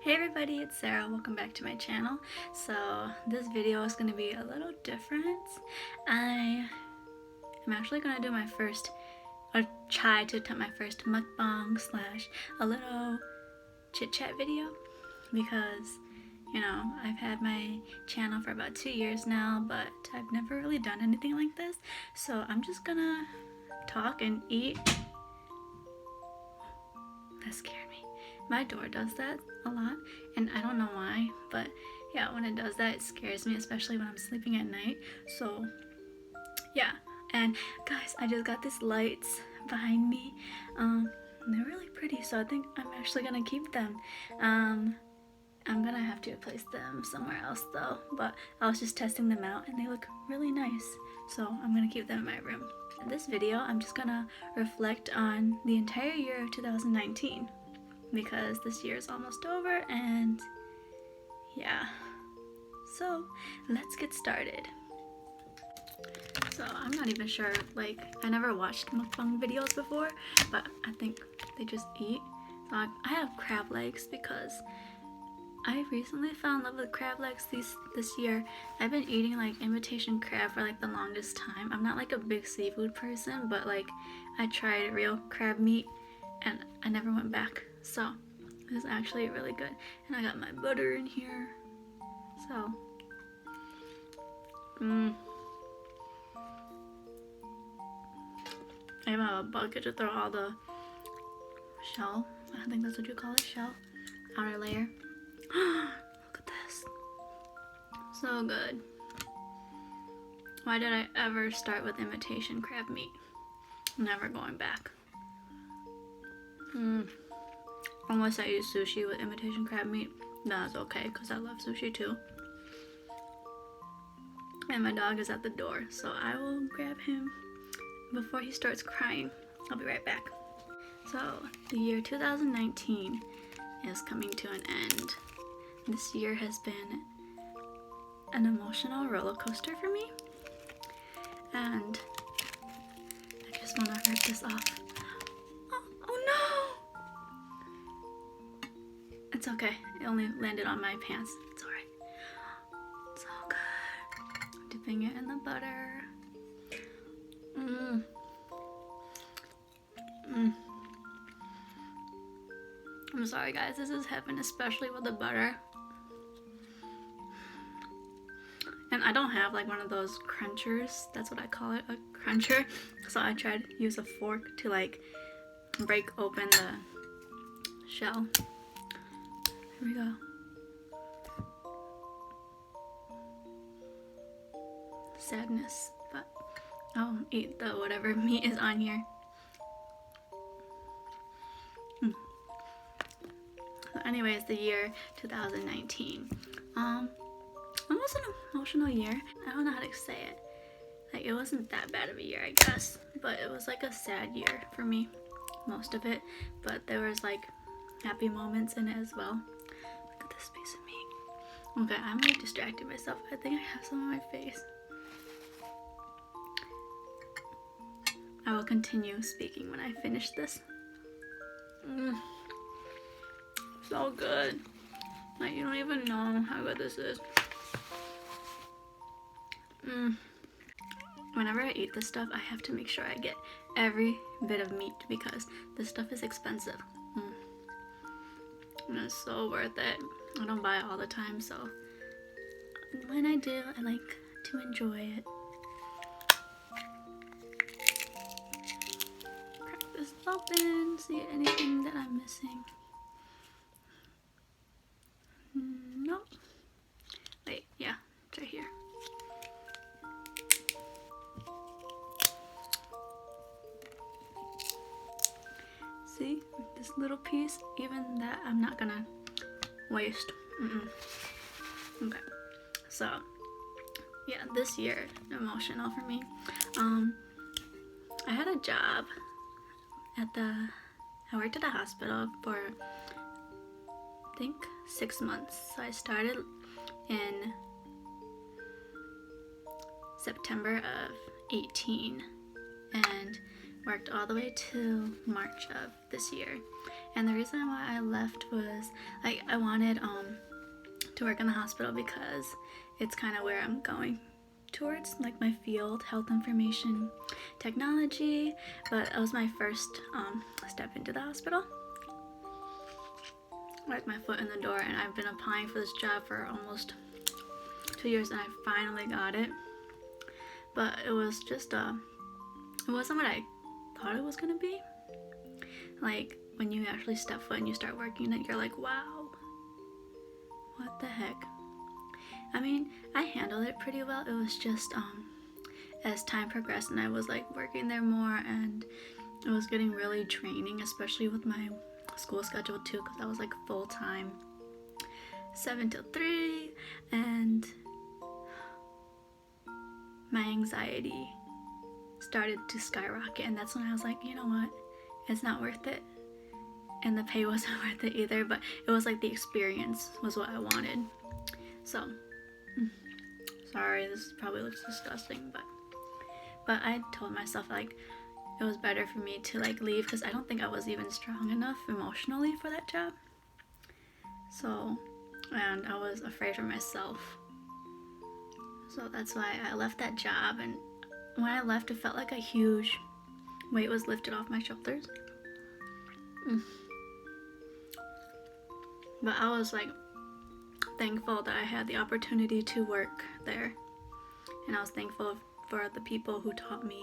Hey everybody, it's Sarah. Welcome back to my channel. So this video is going to be a little different. I am actually going to do my first, or try to attempt my first mukbang slash a little chit chat video, because you know, I've had my channel for about 2 years now, but I've never really done anything like this. So I'm just gonna talk and eat. That scared me. My door does that a lot, and I don't know why, but yeah, when it does that, it scares me, especially when I'm sleeping at night. So yeah, and guys, I just got these lights behind me. They're really pretty, so I think I'm actually gonna keep them. I'm gonna have to place them somewhere else though, but I was just testing them out and they look really nice, so I'm gonna keep them in my room. In this video, I'm just gonna reflect on the entire year of 2019, because this year is almost over, and yeah, so let's get started. So I'm not even sure, like, I never watched mukbang videos before, but I think they just eat. So I have crab legs because I recently fell in love with crab legs this year. I've been eating like imitation crab for like the longest time. I'm not like a big seafood person, but like I tried real crab meat and I never went back. So it was actually really good. And I got my butter in here. So I have a bucket to throw all the shell, I think that's what you call it, shell, outer layer. Look at this. So good. Why did I ever start with imitation crab meat? Never going back. Unless I eat sushi with imitation crab meat, that's okay, because I love sushi too. And my dog is at the door, so I will grab him before he starts crying. I'll be right back. So the year 2019 is coming to an end. This year has been an emotional roller coaster for me, and I just want to rip this off. Oh no! It's okay. It only landed on my pants. It's alright. So good. Dipping it in the butter. I'm sorry guys, this is heaven, especially with the butter. And I don't have like one of those crunchers, that's what I call it, a cruncher. So I tried to use a fork to like break open the shell. Here we go. Sadness, but I'll eat the whatever meat is on here. So anyways, the year 2019. It was an emotional year. I don't know how to say it. Like, it wasn't that bad of a year, I guess, but it was like a sad year for me, most of it. But there was like happy moments in it as well. Look at this piece of meat. Okay, I'm like distracting myself. I think I have some on my face. I will continue speaking when I finish this. So good. Like, you don't even know how good this is. Whenever I eat this stuff, I have to make sure I get every bit of meat, because this stuff is expensive. And it's so worth it. I don't buy it all the time, so when I do, I like to enjoy it. Crack this open, see anything that I'm missing. Nope. Wait, yeah, it's right here. See, this little piece, even that I'm not gonna waste. Okay, so yeah, this year, emotional for me. I had a job I worked at a hospital for I think 6 months. So I started in September of 18 and worked all the way to March of this year. And the reason why I left was like I wanted to work in the hospital because it's kind of where I'm going towards, like my field, health information technology. But it was my first step into the hospital, like my foot in the door, and I've been applying for this job for almost 2 years, and I finally got it. But it was just it wasn't what I thought it was gonna be. Like when you actually step foot and you start working it, you're like, wow, what the heck. I mean, I handled it pretty well. It was just as time progressed and I was like working there more, and it was getting really draining, especially with my school schedule too, because I was like full-time 7 till 3, and my anxiety started to skyrocket. And that's when I was like, you know what, it's not worth it. And the pay wasn't worth it either, but it was like the experience was what I wanted. So sorry, this probably looks disgusting, but I told myself like it was better for me to like leave, because I don't think I was even strong enough emotionally for that job. So, and I was afraid for myself. So that's why I left that job. And when I left, it felt like a huge weight was lifted off my shoulders. But I was like thankful that I had the opportunity to work there, and I was thankful for the people who taught me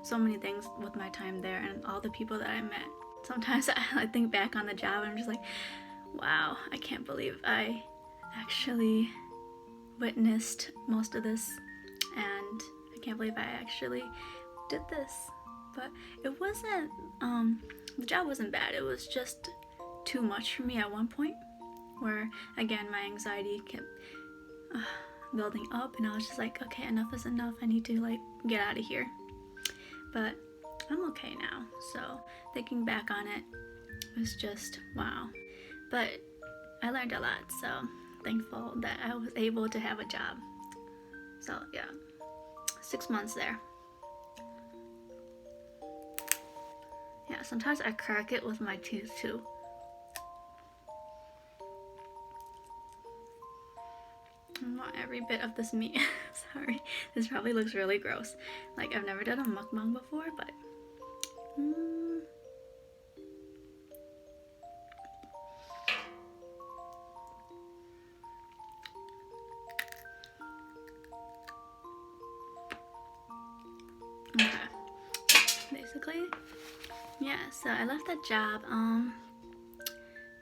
so many things with my time there, and all the people that I met. Sometimes I think back on the job and I'm just like, wow, I can't believe I actually witnessed most of this, and I can't believe I actually did this. But it wasn't the job wasn't bad. It was just too much for me at one point, where again my anxiety kept building up, and I was just like, okay, enough is enough. I need to like get out of here. But I'm okay now, so thinking back on it was just wow. But I learned a lot, so thankful that I was able to have a job. So yeah, 6 months there. Yeah, sometimes I crack it with my teeth too. I want every bit of this meat. Sorry, this probably looks really gross. Like I've never done a mukbang before, but okay. Basically, yeah. So I left that job,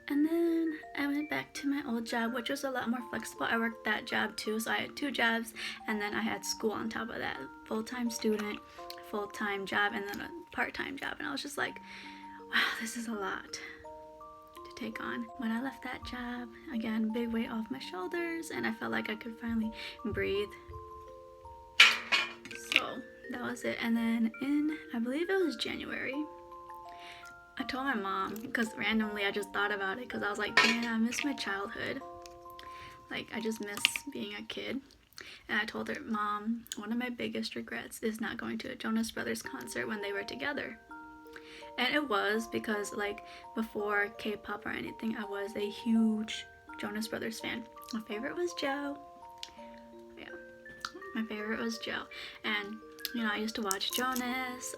and then I went back to my old job, which was a lot more flexible. I worked that job too, so I had 2 jobs, and then I had school on top of that. Full-time student, full-time job, and then a part-time job. And I was just like, wow, this is a lot to take on. When I left that job, again, big weight off my shoulders, and I felt like I could finally breathe. So that was it. And then in, I believe it was January, I told my mom, because randomly I just thought about it, because I was like, man, I miss my childhood. Like, I just miss being a kid. And I told her, Mom, one of my biggest regrets is not going to a Jonas Brothers concert when they were together. And it was because, like, before K-pop or anything, I was a huge Jonas Brothers fan. My favorite was Xiao. Yeah, my favorite was Xiao. And, you know, I used to watch Jonas,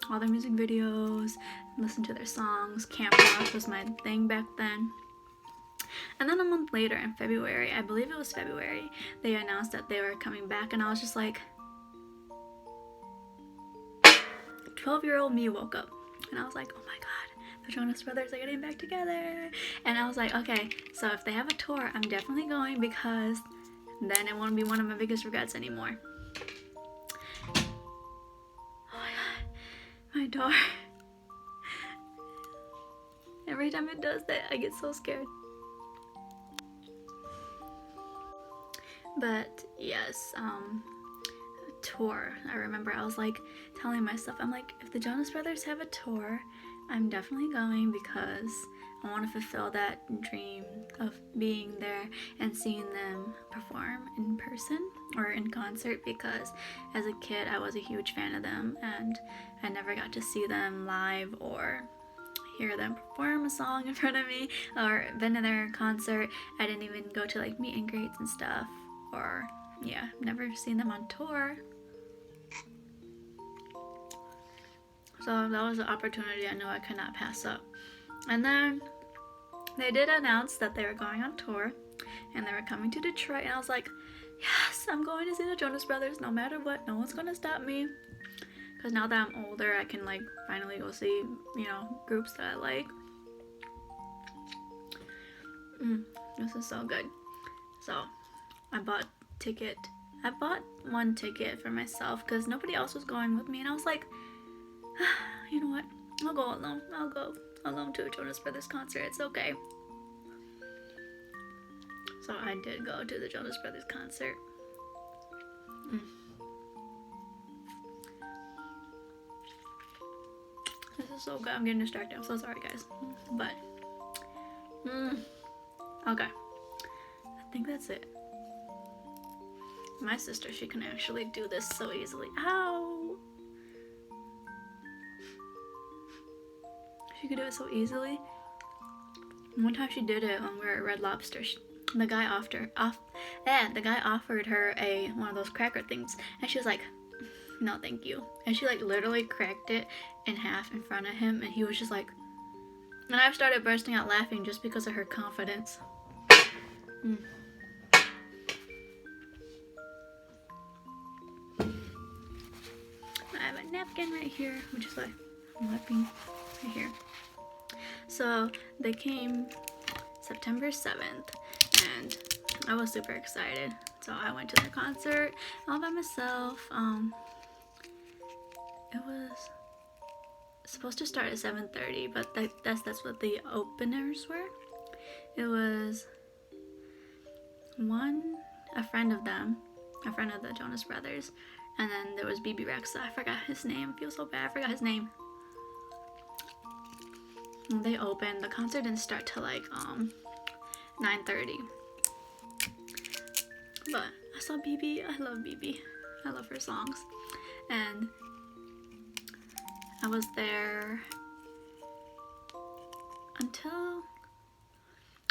all their music videos, listen to their songs. Camp Rock was my thing back then. And then a month later, in February, I believe it was February, they announced that they were coming back, and I was just like, 12-year-old me woke up, and I was like, oh my god, the Jonas Brothers are getting back together. And I was like, okay, so if they have a tour, I'm definitely going, because then it won't be one of my biggest regrets anymore. Oh my god, my door. Every time it does that, I get so scared. But yes, tour. I remember I was like telling myself, I'm like, if the Jonas Brothers have a tour, I'm definitely going, because I want to fulfill that dream of being there and seeing them perform in person or in concert, because as a kid I was a huge fan of them and I never got to see them live or hear them perform a song in front of me or been in their concert. I didn't even go to like meet and greets and stuff, or yeah, never seen them on tour. So that was an opportunity I knew I could not pass up. And then they did announce that they were going on tour and they were coming to Detroit, and I was like, yes, I'm going to see the Jonas Brothers no matter what. No one's gonna stop me. Because now that I'm older, I can like finally go see, you know, groups that I like. This is so good. So I bought one ticket for myself because nobody else was going with me, and I was like, you know what, I'll go alone. I'll go alone to a Jonas Brothers concert. It's okay. So I did go to the Jonas Brothers concert. This is so good. I'm getting distracted. I'm so sorry, guys. But okay, I think that's it. My sister, she can actually do this so easily. Ow! She could do it so easily. One time she did it when we were at Red Lobster. The guy offered her one of those cracker things, and she was like, no thank you. And she like literally cracked it in half in front of him, and he was just like, and I started bursting out laughing just because of her confidence. I have a napkin right here, which is like I'm wiping right here. So they came September 7th, and I was super excited. So I went to their concert all by myself. It was supposed to start at 7:30, but that's what the openers were. It was a friend of the Jonas Brothers, and then there was BB Rexa. I forgot his name. I feel so bad. I forgot his name. And they opened. The concert didn't start till like 9:30. But I saw BB. I love BB. I love her songs. And I was there until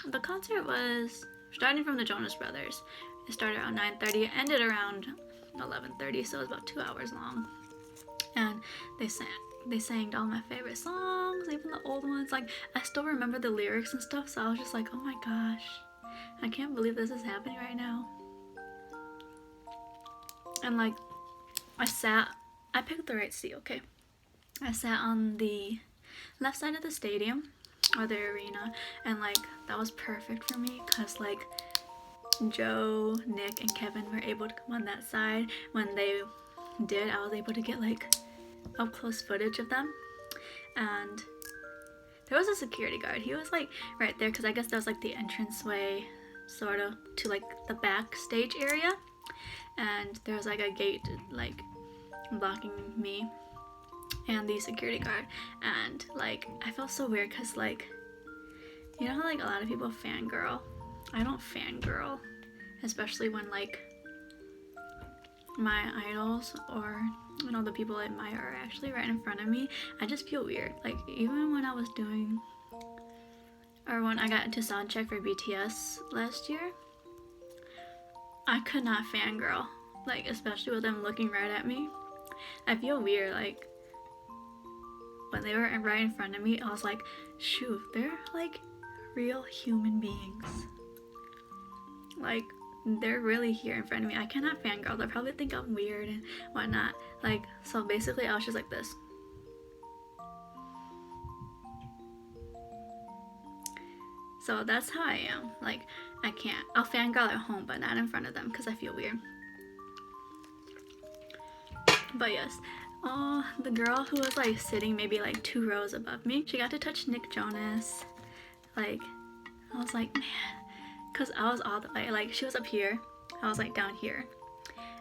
the concert was starting from the Jonas Brothers. It started around 9:30. It ended around 11:30, so it was about 2 hours long. And they sang all my favorite songs, even the old ones. Like, I still remember the lyrics and stuff, so I was just like, oh my gosh, I can't believe this is happening right now. And like, I picked the right seat, okay? I sat on the left side of the stadium, or the arena, and like, that was perfect for me, because like, Joe, Nick, and Kevin were able to come on that side. When they did, I was able to get like up close footage of them. And there was a security guard. He was like right there, because I guess that was like the entranceway sort of to like the backstage area, and there was like a gate like blocking me and the security guard. And like, I felt so weird because like, you know how like a lot of people fangirl? I don't fangirl, especially when like my idols or, you know, the people I admire are actually right in front of me. I just feel weird. Like, even when I was doing, or when I got into sound check for BTS last year, I could not fangirl, like, especially with them looking right at me. I feel weird. Like, when they were right in front of me, I was like, shoot, they're like real human beings. Like, they're really here in front of me. I cannot fangirl. They'll probably think I'm weird and whatnot. Like, so basically I was just like this. So that's how I am. Like, I can't. I'll fangirl at home, but not in front of them because I feel weird. But yes, the girl who was like sitting maybe like 2 rows above me, she got to touch Nick Jonas. Like, I was like, man, because I was all the way, like, she was up here, I was like down here,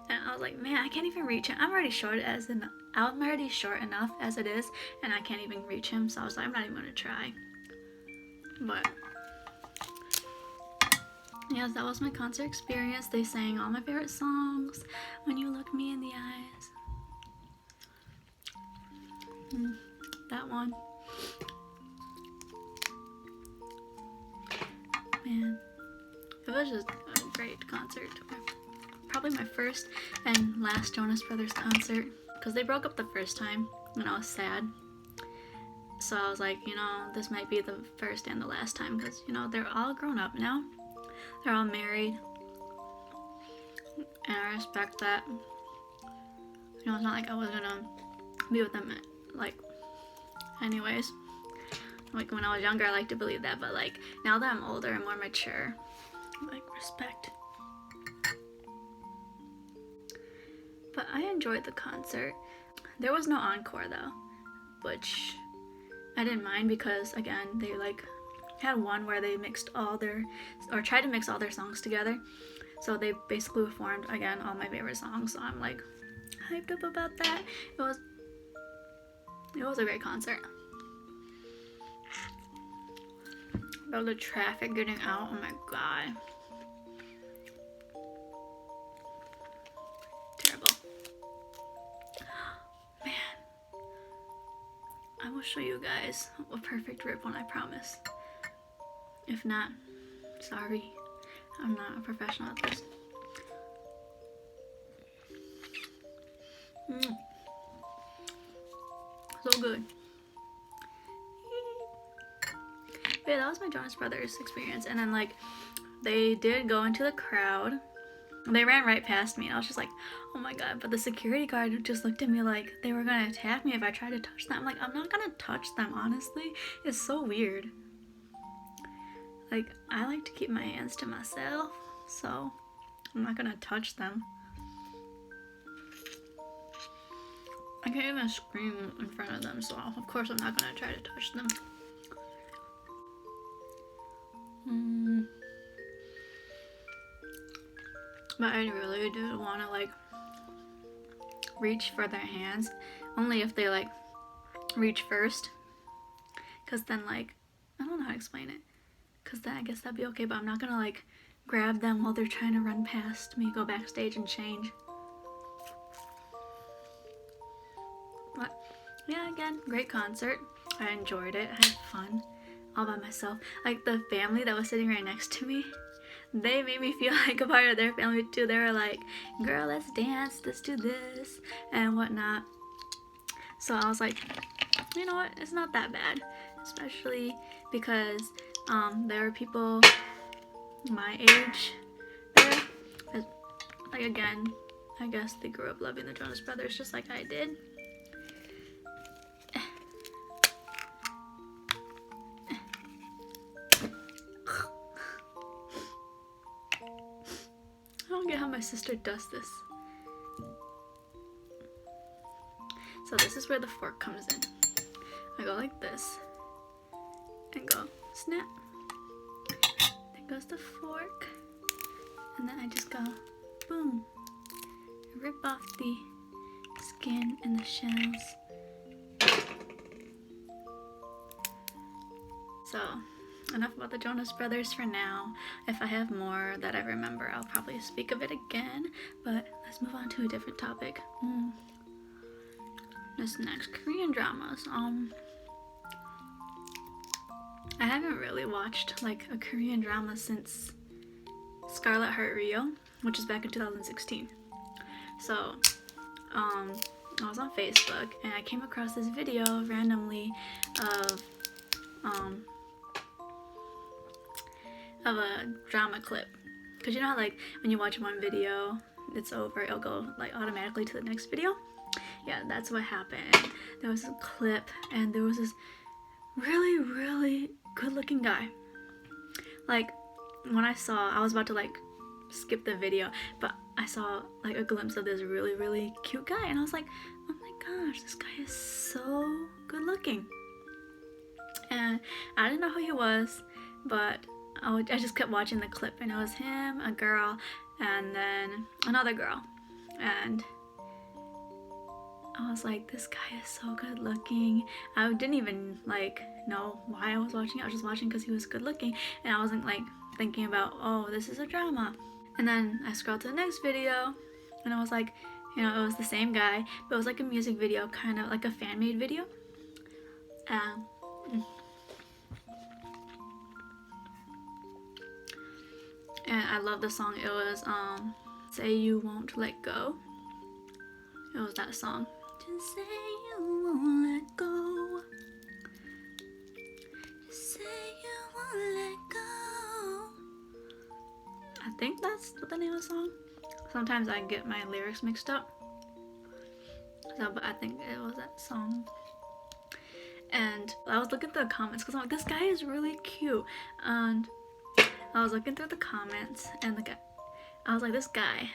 and I was like, man, I can't even reach him. I'm already short enough as it is, and I can't even reach him. So I was like, I'm not even gonna try. But yes, that was my concert experience. They sang all my favorite songs. When You Look Me in the Eyes, that one. man, it was just a great concert. Probably my first and last Jonas Brothers concert, because they broke up the first time and I was sad. So I was like, you know, this might be the first and the last time, because, you know, they're all grown up now. They're all married. And I respect that. You know, it's not like I was gonna be with them, like, anyways. Like, when I was younger, I like to believe that, but, like, now that I'm older and more mature, like, respect. But I enjoyed the concert. There was no encore, though, which I didn't mind, because, again, they, like, had one where they mixed all their, or tried to mix all their songs together. So they basically performed, again, all my favorite songs. So I'm, like, hyped up about that. It was a great concert. About the traffic getting out, oh my god. Terrible. Man. I will show you guys a perfect rip when I promise. If not, sorry. I'm not a professional at this. So good. But yeah, that was my Jonas Brothers experience. And then, like, they did go into the crowd. They ran right past me, and I was just like, oh my god. But the security guard just looked at me like they were gonna attack me if I tried to touch them. I'm like, I'm not gonna touch them, honestly. It's so weird. Like, I like to keep my hands to myself, so I'm not gonna touch them. I can't even scream in front of them, so of course I'm not gonna try to touch them. But I really do want to, like, reach for their hands, only if they, like, reach first, because then, like, I don't know how to explain it, because then I guess that'd be okay, but I'm not gonna, like, grab them while they're trying to run past me, go backstage and change. But yeah, again, great concert. I enjoyed it. I had fun all by myself. Like, the family that was sitting right next to me, they made me feel like a part of their family too. They were like, girl, let's dance, let's do this and whatnot. So I was like, you know what, it's not that bad, especially because there were people my age there. Like, again, I guess they grew up loving the Jonas Brothers just like I did. I don't get how my sister does this. So this is where the fork comes in. I go like this and go snap. There goes the fork, and then I just go boom, rip off the skin and the shells. So enough about the Jonas Brothers for now. If I have more that I remember, I'll probably speak of it again, but let's move on to a different topic. This next, Korean dramas. I haven't really watched, like, a Korean drama since Scarlet Heart Rio, which is back in 2016. So I was on Facebook and I came across this video randomly of a drama clip, because you know how, like, when you watch one video, it's over, it'll go, like, automatically to the next video. Yeah, that's what happened. There was a clip and there was this really, really good looking guy. Like, when I was about to, like, skip the video, but I saw, like, a glimpse of this really, really cute guy, and I was like, oh my gosh, this guy is so good looking. And I didn't know who he was, but I just kept watching the clip, and it was him, a girl, and then another girl, and I was like, this guy is so good looking. I didn't even, like, know why I was watching it. I was just watching because he was good looking, and I wasn't, like, thinking about, oh, this is a drama. And then I scrolled to the next video, and I was like, you know, it was the same guy, but it was like a music video, kind of like a fan-made video. and I love the song. It was Say You Won't Let Go. It was that song. Just say you won't let go. Just say you won't let go. I think that's what the name of the song. Sometimes I get my lyrics mixed up. So, but I think it was that song. And I was looking through the comments because I'm like, this guy is really cute. And I was looking through the comments, and the guy, I was like, this guy,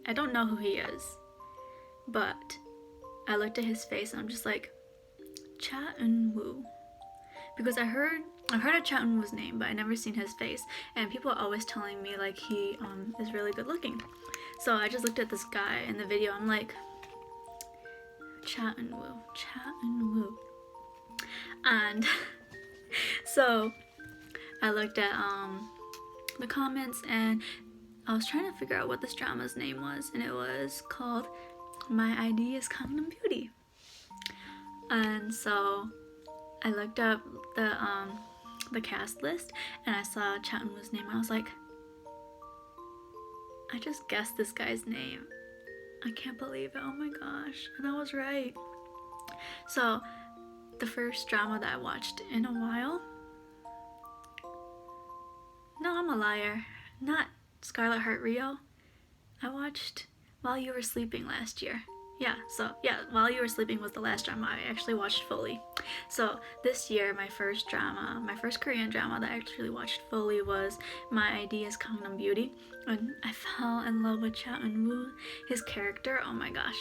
I don't know who he is, but I looked at his face and I'm just like, Cha Eun-woo, because I've heard of Cha Eun-woo's name, but I never seen his face, and people are always telling me like he is really good looking. So I just looked at this guy in the video. I'm like, Cha Eun-woo. And so I looked at the comments, and I was trying to figure out what this drama's name was, and it was called My ID is Gangnam Beauty. And so I looked up the cast list, and I saw Cha Eun-woo's name. I was like, I just guessed this guy's name. I can't believe it. Oh my gosh. And I was right. So the first drama that I watched in a while, no, I'm a liar, not Scarlet Heart Rio. I watched While You Were Sleeping last year. While You Were Sleeping was the last drama I actually watched fully. So this year, my first Korean drama that I actually watched fully was My ID is Gangnam Beauty. And I fell in love with Cha Eun-woo. His character, oh my gosh.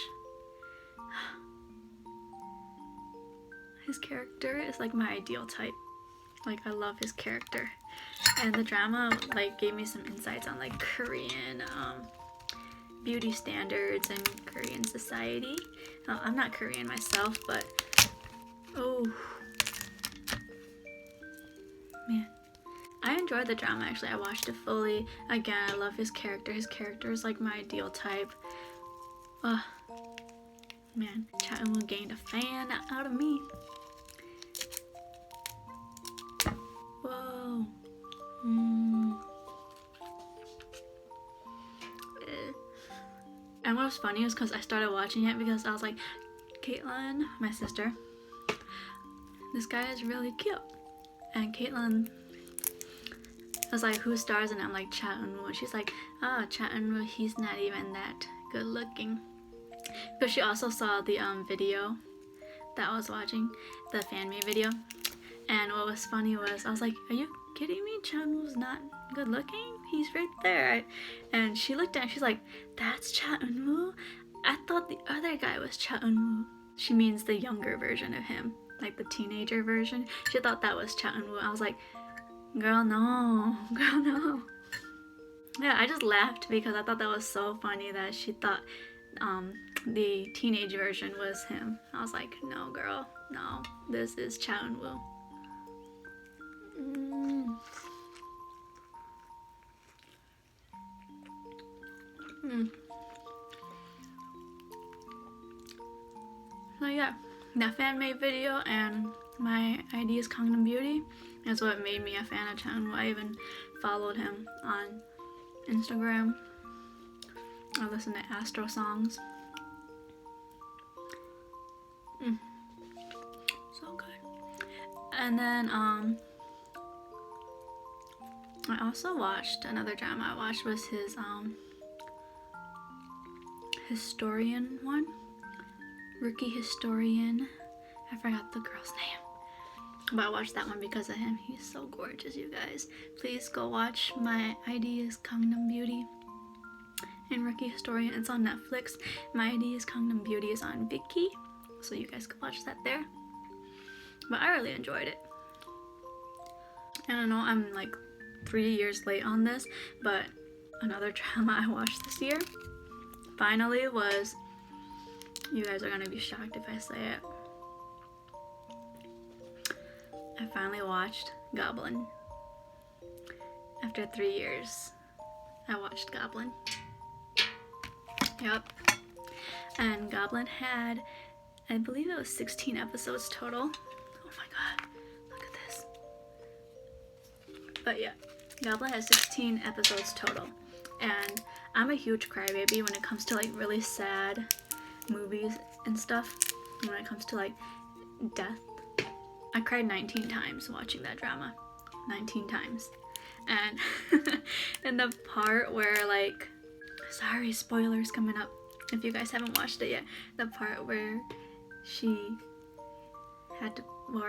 His character is like my ideal type. Like, I love his character. And the drama like gave me some insights on like Korean beauty standards and Korean society. I'm not Korean myself, but oh man, I enjoyed the drama. Actually, I watched it fully. Again, I love his character. His character is like my ideal type. Man, Cha Eun-woo gained a fan out of me. Whoa. And what was funny is because I started watching it because I was like, Caitlin, my sister, this guy is really cute. And Caitlin was like, who stars in it? I'm like, Cha Eun-woo. And she's like, Cha Eun-woo, he's not even that good looking. Because she also saw the video that I was watching, the fan made video. And what was funny was, I was like, are you kidding me? Cha Eun-woo's not good looking? He's right there. And she looked at it and she's like, that's Cha Eun-woo? I thought the other guy was Cha Eun-woo. She means the younger version of him, like the teenager version. She thought that was Cha Eun-woo. I was like, girl, no. Girl, no. Yeah, I just laughed because I thought that was so funny that she thought the teenage version was him. I was like, no, girl, no. This is Cha Eun-woo. So yeah, that fan made video and My ID is Gangnam Beauty is what made me a fan of Cha Eun-woo. I even followed him on Instagram. I listen to Astro songs. So good. And then I also watched another drama I watched was his historian one. Rookie Historian. I forgot the girl's name. But I watched that one because of him. He's so gorgeous, you guys. Please go watch My ID is Gangnam Beauty and Rookie Historian. It's on Netflix. My ID is Gangnam Beauty is on Viki, so you guys can watch that there. But I really enjoyed it. And I know I'm like 3 years late on this, but another drama I watched this year finally was, you guys are gonna be shocked if I say it, I finally watched Goblin. After 3 years, I watched Goblin. Yep. And Goblin had, I believe it was 16 episodes total. Oh my god, look at this. But yeah, Goblin has 16 episodes total, and I'm a huge crybaby when it comes to like really sad movies and stuff. When it comes to like death, I cried 19 times watching that drama. 19 times. And in the part where like, sorry, spoilers coming up if you guys haven't watched it yet, the part where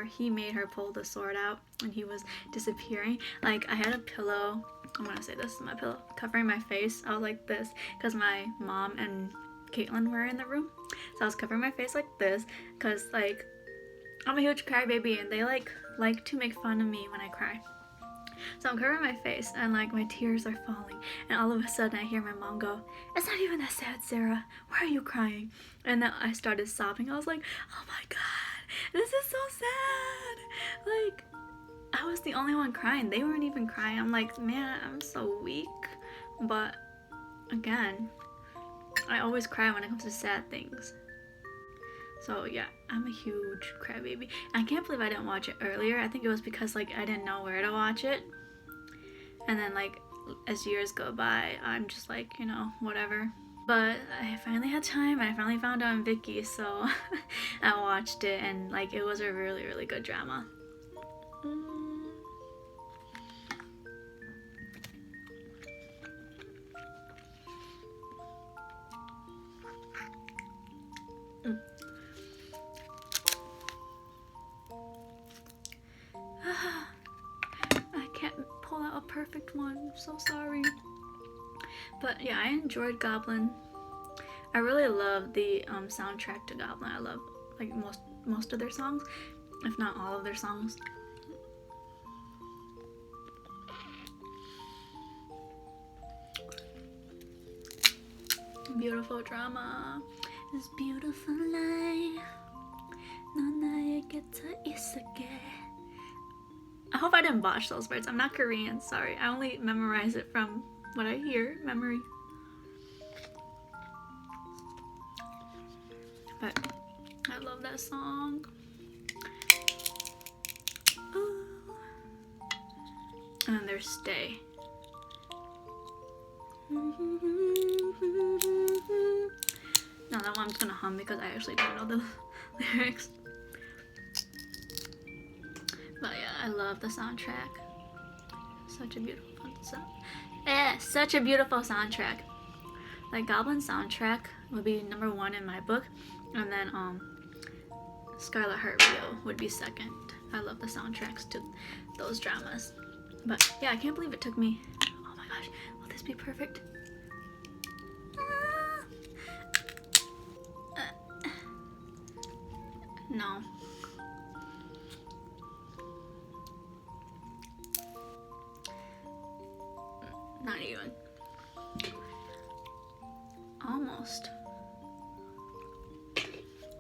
he made her pull the sword out and he was disappearing, like I had a pillow, I'm gonna say this is my pillow, covering my face. I was like this because my mom and Caitlin were in the room, so I was covering my face like this because like I'm a huge crybaby and they like to make fun of me when I cry. So I'm covering my face and like my tears are falling, and all of a sudden I hear my mom go, "It's not even that sad, Sarah. Why are you crying?" And then I started sobbing. I was like, oh my god, this is so sad. Like, I was the only one crying. They weren't even crying. I'm like, man, I'm so weak. But again, I always cry when it comes to sad things. So yeah, I'm a huge crybaby. I can't believe I didn't watch it earlier. I think it was because like I didn't know where to watch it. And then like as years go by, I'm just like, you know, whatever. But I finally had time and I finally found it on Viki, so I watched it and like it was a really, really good drama. I can't pull out a perfect one. I'm so sorry. But yeah, I enjoyed Goblin. I really love the soundtrack to Goblin. I love like most of their songs, if not all of their songs. Beautiful drama. This beautiful life. I hope I didn't botch those words. I'm not Korean, sorry. I only memorize it from what I hear, memory. But I love that song. Ooh. And then there's Stay. No, that one I'm just gonna hum because I actually don't know the lyrics. But yeah, I love the soundtrack. Such a beautiful such a beautiful soundtrack. Like Goblin soundtrack would be number 1 in my book, and then Scarlet Heart Rio would be second. I love the soundtracks to those dramas. But yeah, I can't believe it took me. Oh my gosh, will this be perfect? No. Not even. Almost.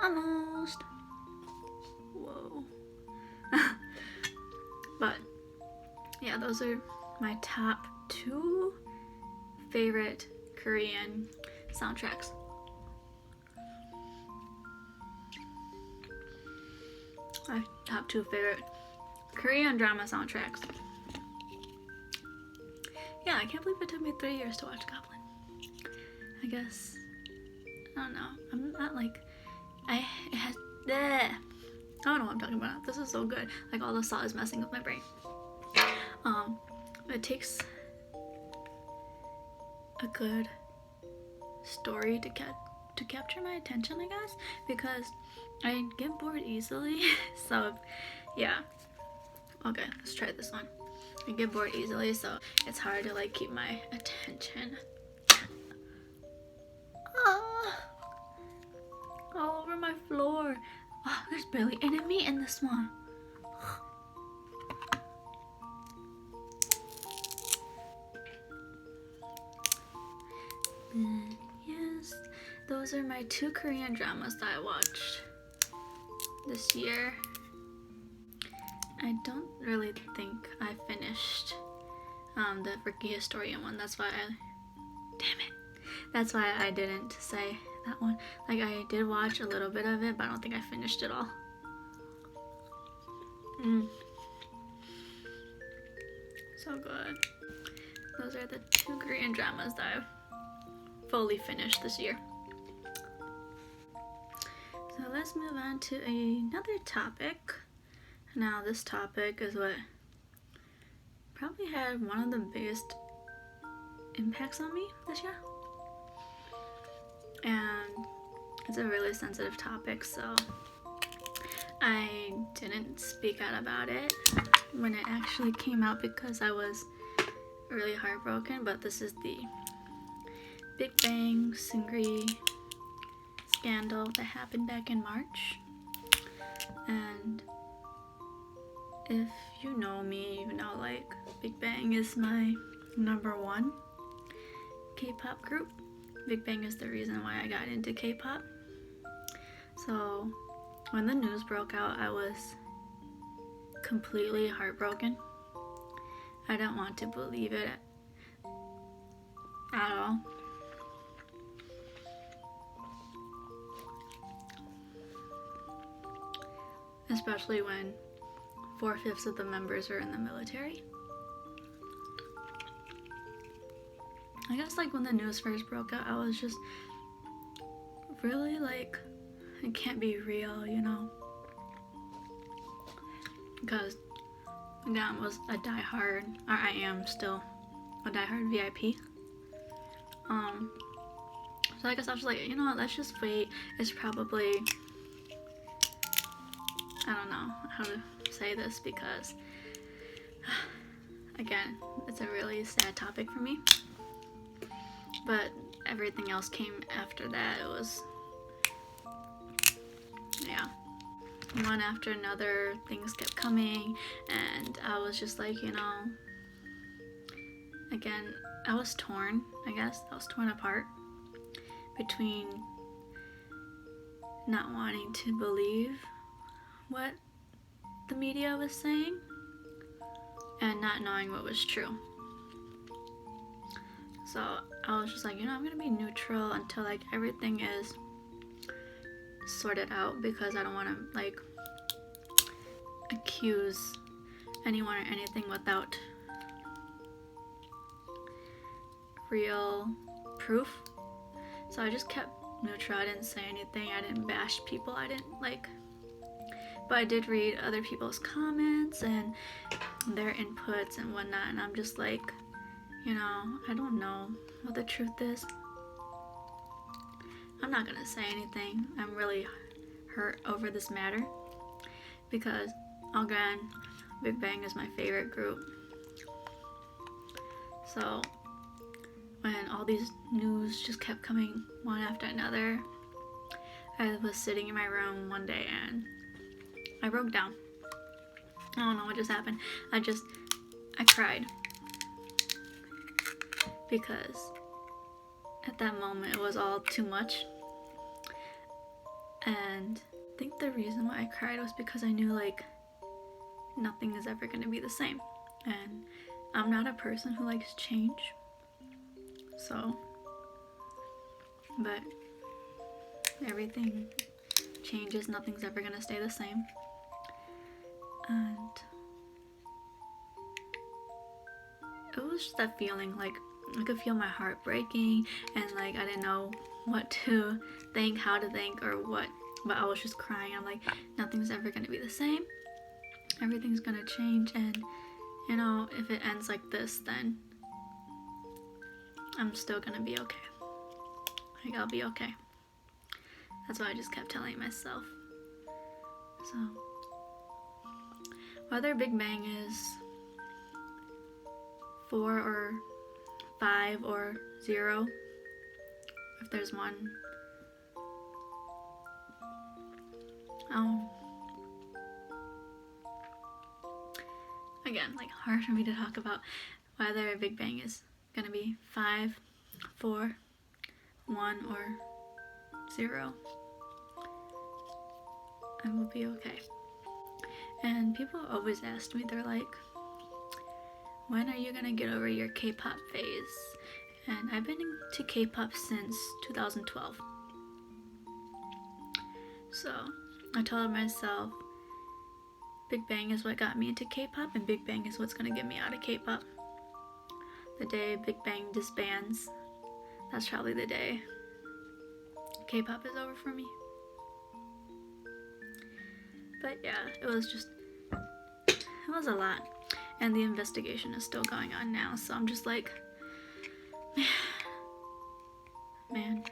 Almost. Whoa. But yeah, those are my top 2 favorite Korean soundtracks. My top 2 favorite Korean drama soundtracks. Yeah, I can't believe it took me 3 years to watch Goblin. I guess, I don't know. I'm not like, I don't know what I'm talking about. This is so good. Like all the salt is messing with my brain. It takes a good story to capture my attention, I guess, because I get bored easily. So yeah. Okay, let's try this one. I get bored easily, so it's hard to like keep my attention. All over my floor. Oh, there's barely any meat in this one. Yes, those are my 2 Korean dramas that I watched this year. I don't really think I finished the Rookie Historian one. That's why that's why I didn't say that one. Like I did watch a little bit of it, but I don't think I finished it all. So good. those are the 2 Korean dramas that I've fully finished this year. So let's move on to another topic. Now this topic is what probably had one of the biggest impacts on me this year. And it's a really sensitive topic, so I didn't speak out about it when it actually came out because I was really heartbroken, but this is the BIGBANG Seungri scandal that happened back in March. And if you know me, you know like BIGBANG is my #1 K-pop group. BIGBANG is the reason why I got into K-pop. So when the news broke out, I was completely heartbroken. I didn't want to believe it at all. Especially when 4/5 of the members are in the military. I guess like when the news first broke out, I was just really like, it can't be real, you know? Because Gangnam was a diehard, or I am still a diehard VIP. So I guess I was like, you know what, let's just wait. It's probably, I don't know how to say this because, again, it's a really sad topic for me. But everything else came after that. It was, yeah, one after another, things kept coming, and I was just like, you know, again, I was torn, I guess. I was torn apart between not wanting to believe what the media was saying and not knowing what was true. So I was just like, you know, I'm gonna be neutral until like everything is sorted out because I don't want to like accuse anyone or anything without real proof. So I just kept neutral. I didn't say anything. I didn't bash people. I didn't like, but I did read other people's comments and their inputs and whatnot, and I'm just like, you know, I don't know what the truth is. I'm not gonna say anything. I'm really hurt over this matter because, again, BIGBANG is my favorite group. So when all these news just kept coming one after another, I was sitting in my room one day and I broke down. I don't know what just happened. I cried. Because at that moment it was all too much. And I think the reason why I cried was because I knew like nothing is ever going to be the same. And I'm not a person who likes change. So, but everything changes, nothing's ever going to stay the same. And it was just that feeling like I could feel my heart breaking and like I didn't know what to think, how to think, or what, but I was just crying. I'm like, nothing's ever gonna be the same. Everything's gonna change, and you know, if it ends like this, then I'm still gonna be okay. Like, I'll be okay. That's what I just kept telling myself. So, whether BIGBANG is 4 or 5 or 0, if there's one, again, like, hard for me to talk about whether BIGBANG is gonna be 5, 4, 1, or 0. I will be okay. And people always ask me, they're like, when are you gonna get over your K-pop phase? And I've been into K-pop since 2012. So I told myself, BIGBANG is what got me into K-pop, and BIGBANG is what's gonna get me out of K-pop. the day Big Bang disbands. That's probably the day K-pop is over for me. But yeah, it was a lot. And the investigation is still going on now, so I'm just like, man.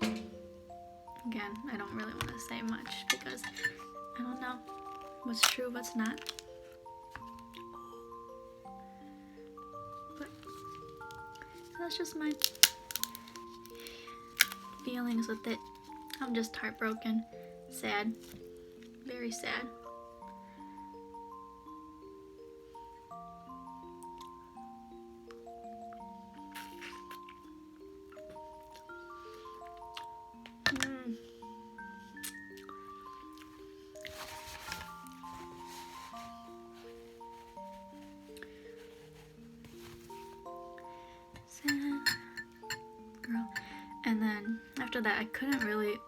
Again, I don't really want to say much because I don't know what's true, what's not. But that's just my feelings with it. I'm just heartbroken, sad, very sad. Sad girl. And then after that, I couldn't really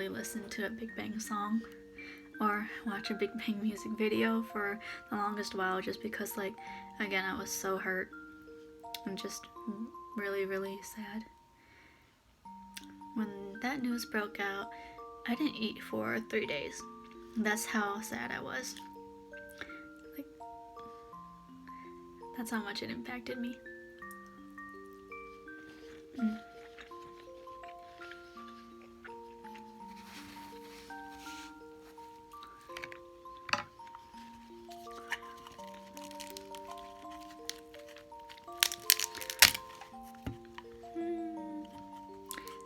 listen to a Big Bang song or watch a Big Bang music video for the longest while, just because, like, again, I was so hurt. I'm just really, really sad. When that news broke out, I didn't eat for 3 days. That's how sad I was. Like, that's how much it impacted me.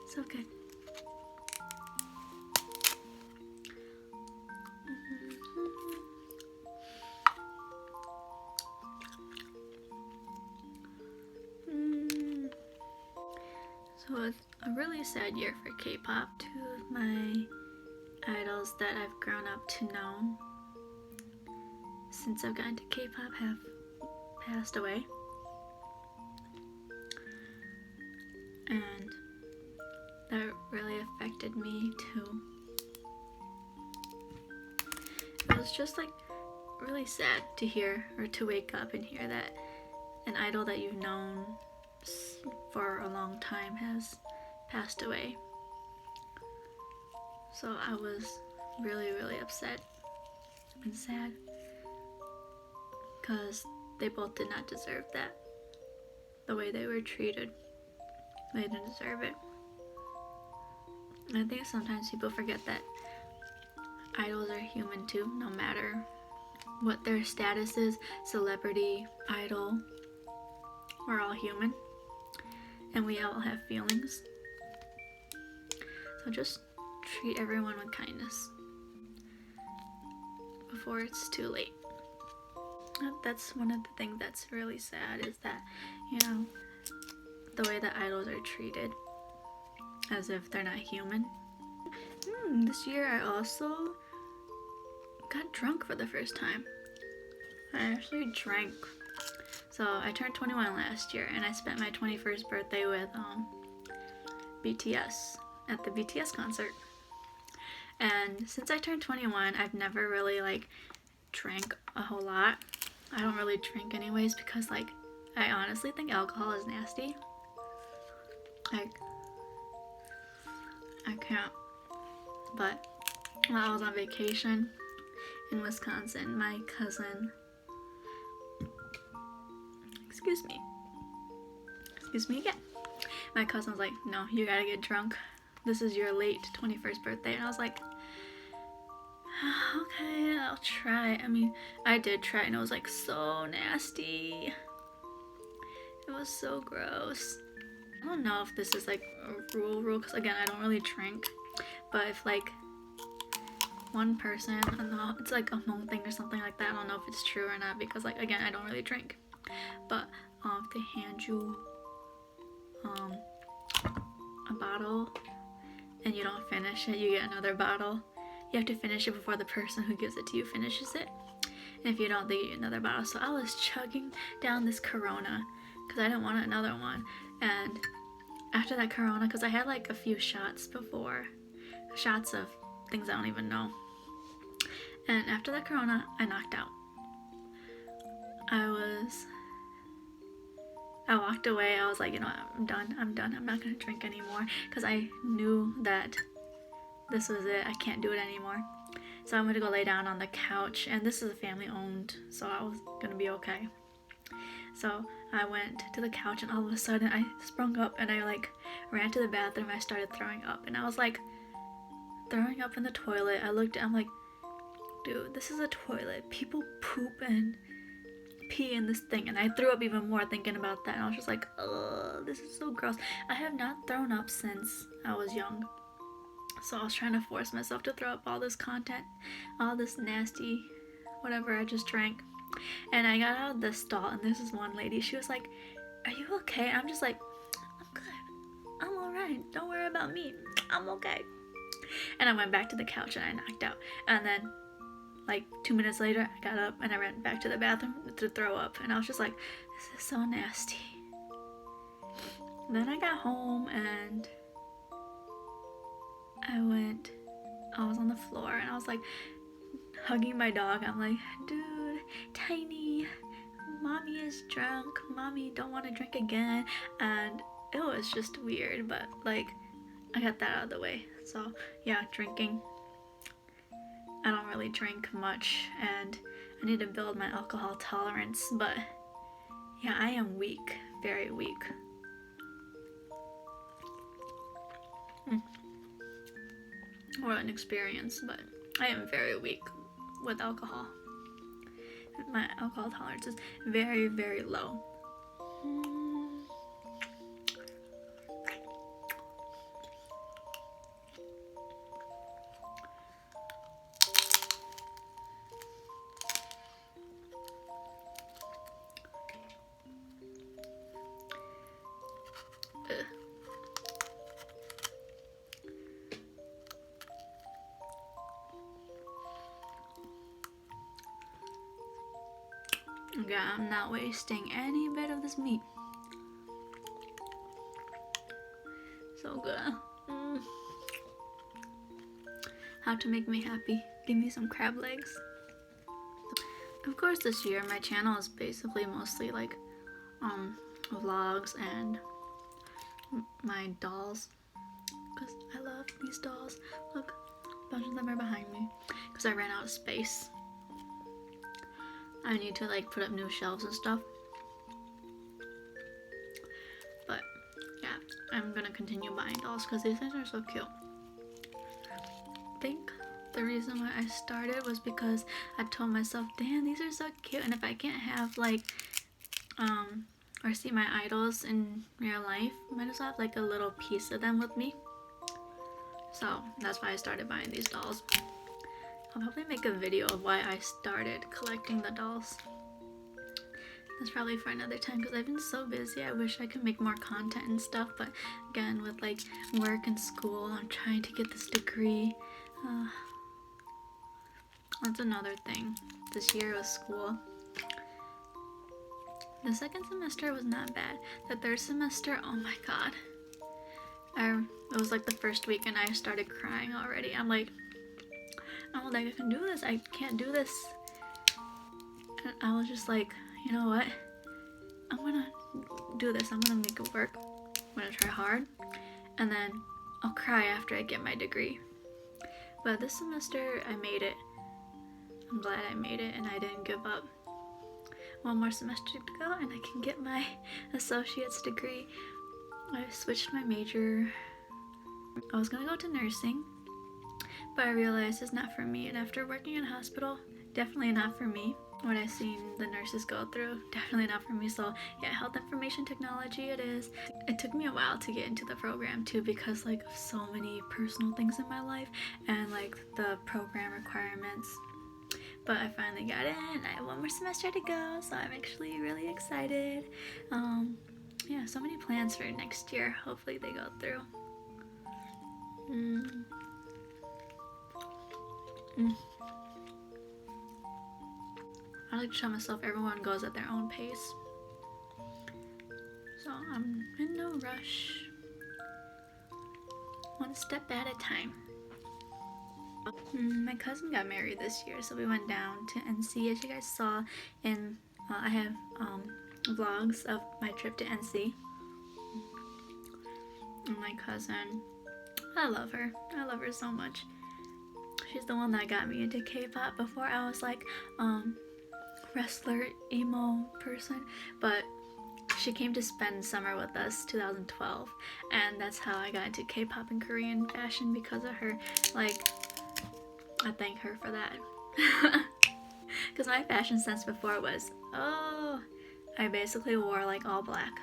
It's okay. So it's a really sad year for K-pop. Two of my idols that I've grown up to know since I've gotten to K-pop have passed away. And that really affected me too. It was just like really sad to hear, or to wake up and hear that an idol that you've known for a long time has passed away. So I was really, really upset and sad because they both did not deserve that. The way they were treated, they didn't deserve it. I think sometimes people forget that idols are human too, no matter what their status is, celebrity, idol, we're all human, and we all have feelings. So just treat everyone with kindness before it's too late. That's one of the things that's really sad, is that, you know, the way that idols are treated as if they're not human. This year I also got drunk for the first time. I actually drank. So I turned 21 last year, and I spent my 21st birthday with BTS at the BTS concert. And since I turned 21, I've never really like drank a whole lot. I don't really drink anyways because, like, I honestly think alcohol is nasty. Like, I can't. But while I was on vacation in Wisconsin, my cousin, excuse me again, my cousin was like, no, you gotta get drunk, this is your late 21st birthday. And I was like, okay, I'll try. I mean, I did try, and it was like so nasty. It was so gross. I don't know if this is like a rule, because again, I don't really drink. But if like one person, I don't know, it's like a Hmong thing or something like that. I don't know if it's true or not, because, like, again, I don't really drink. But if they hand you a bottle and you don't finish it, you get another bottle. You have to finish it before the person who gives it to you finishes it. And if you don't, they get you another bottle. So I was chugging down this Corona because I didn't want another one. And after that corona, because I had like a few shots before, shots of things I don't even know, and after that corona I knocked out. I walked away. I was like, you know what, I'm done, I'm not gonna drink anymore, because I knew that this was it. I can't do it anymore. So I'm gonna go lay down on the couch, and this is a family owned, so I was gonna be okay. So I went to the couch, and all of a sudden I sprung up and I like ran to the bathroom. I started throwing up, and I was like throwing up in the toilet. I'm like, dude, this is a toilet. People poop and pee in this thing. And I threw up even more thinking about that, and I was just like, ugh, this is so gross. I have not thrown up since I was young. So I was trying to force myself to throw up all this content, all this nasty whatever I just drank. And I got out of the stall, and this is one lady. She was like, are you okay? I'm just like, I'm good. I'm alright. Don't worry about me. I'm okay. And I went back to the couch and I knocked out. And then like 2 minutes later, I got up and I ran back to the bathroom to throw up. And I was just like, this is so nasty. And then I got home and I was on the floor and I was like hugging my dog. I'm like, dude, Tiny, mommy is drunk. Mommy don't want to drink again. And it was just weird, but like I got that out of the way. So yeah, drinking. I don't really drink much and I need to build my alcohol tolerance, but yeah, I am weak, very weak. What an experience, but I am very weak with alcohol. My alcohol tolerance is very, very low. Yeah, I'm not wasting any bit of this meat. So good. How to make me happy. Give me some crab legs. Of course, this year my channel is basically mostly like vlogs and my dolls, because I love these dolls. Look, a bunch of them are behind me because I ran out of space. I need to like put up new shelves and stuff. But yeah, I'm gonna continue buying dolls because these things are so cute. I think the reason why I started was because I told myself, damn, these are so cute, and if I can't have like or see my idols in real life, I might as well have like a little piece of them with me. So that's why I started buying these dolls. I'll probably make a video of why I started collecting the dolls. That's probably for another time because I've been so busy. I wish I could make more content and stuff, but again, with like work and school, I'm trying to get this degree. That's another thing. This year was school. The second semester was not bad. The third semester, oh my god. It was like the first week and I started crying already. I'm like, I don't think I can do this. I can't do this. And I was just like, you know what? I'm gonna do this. I'm gonna make it work. I'm gonna try hard. And then I'll cry after I get my degree. But this semester, I made it. I'm glad I made it and I didn't give up. One more semester to go and I can get my associate's degree. I switched my major. I was gonna go to nursing, but I realized it's not for me, and after working in a hospital, definitely not for me. What I've seen the nurses go through, definitely not for me. So yeah, health information technology it is. It took me a while to get into the program too because like of so many personal things in my life and like the program requirements. But I finally got in. I have one more semester to go, so I'm actually really excited. Yeah, so many plans for next year. Hopefully they go through. I like to tell myself everyone goes at their own pace. So I'm in no rush. one step at a time. My cousin got married this year, so we went down to NC. As you guys saw in, I have vlogs of my trip to NC. And my cousin, I love her. I love her so much. She's the one that got me into K-pop. Before I was like wrestler, emo person, but she came to spend summer with us 2012, and that's how I got into K-pop and Korean fashion, because of her. Like, I thank her for that. Because my fashion sense before was, I basically wore like all black.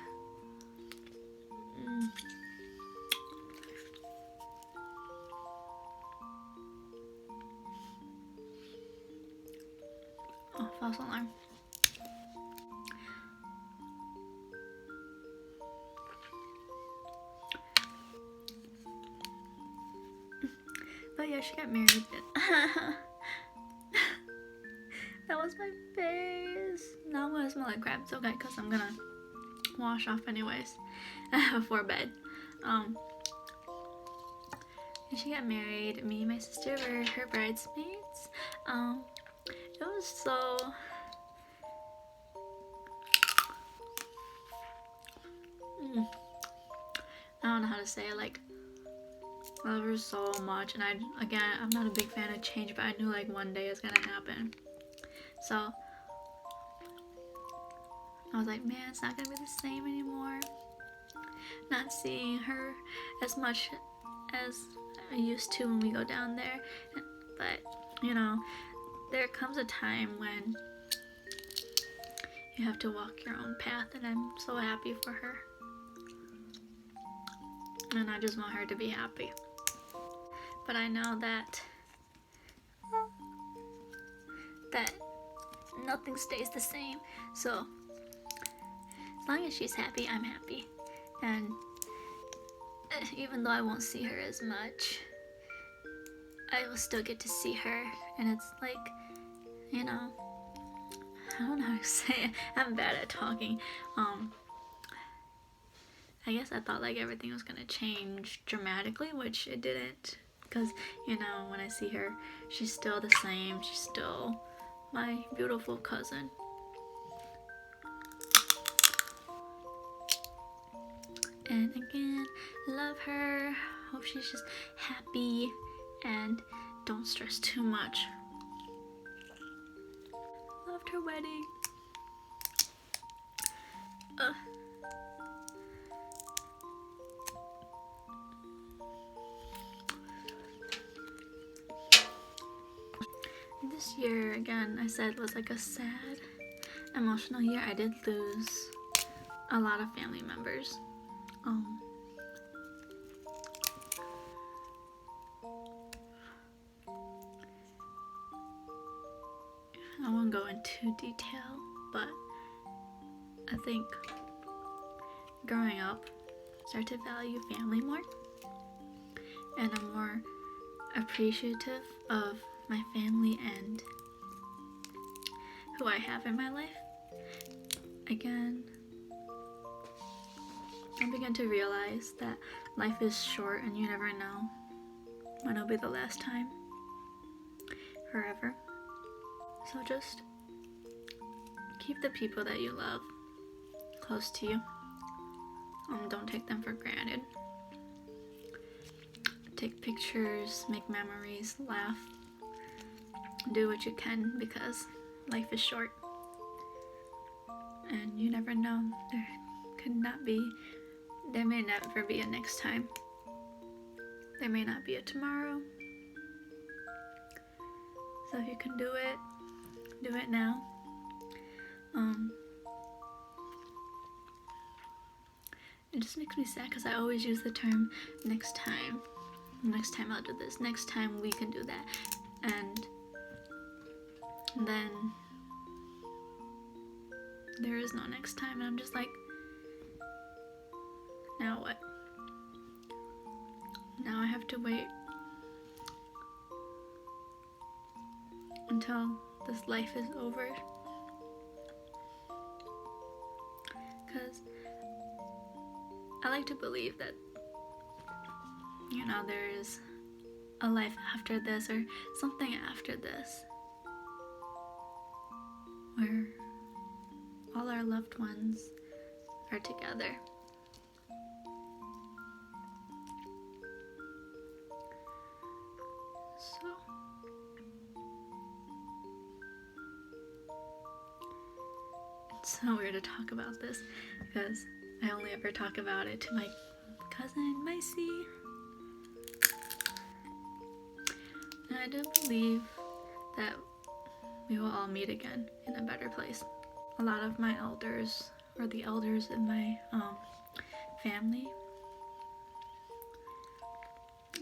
Oh, false alarm. But yeah, she got married. That was my face. Now I'm gonna smell like crap. It's okay, because I'm gonna wash off anyways before bed. And she got married. Me and my sister were her bridesmaids. It was so... I don't know how to say it. Like, I love her so much, and I'm not a big fan of change, but I knew like one day it's gonna happen. So I was like, man, it's not gonna be the same anymore. Not seeing her as much as I used to when we go down there. But, you know, there comes a time when you have to walk your own path, and I'm so happy for her. And I just want her to be happy. But I know that nothing stays the same. So as long as she's happy, I'm happy. And even though I won't see her as much, I will still get to see her. And it's like, you know, I don't know how to say it. I'm bad at talking. I guess I thought like everything was gonna change dramatically, which it didn't. Because, you know, when I see her, she's still the same. She's still my beautiful cousin. And again, love her. Hope she's just happy and don't stress too much. Loved her wedding. This year, again, I said was like a sad, emotional year. I did lose a lot of family members. I won't go into detail, but I think growing up, I started to value family more, and I'm more appreciative of my family and who I have in my life. Again, I began to realize that life is short and you never know when it'll be the last time forever. So just keep the people that you love close to you. Don't take them for granted. Take pictures, make memories, laugh. Do what you can, because life is short. And you never know. There may never be a next time. There may not be a tomorrow. So if you can do it now. It just makes me sad because I always use the term next time. Next time I'll do this. Next time we can do that. And then there is no next time, and I'm just like, now what? Now I have to wait until this life is over, because I like to believe that you know, there's a life after this or something after this where all our loved ones are together. So it's so weird to talk about this because I only ever talk about it to my cousin Micey. And I do believe that we will all meet again in a better place. A lot of my elders, or the elders in my family,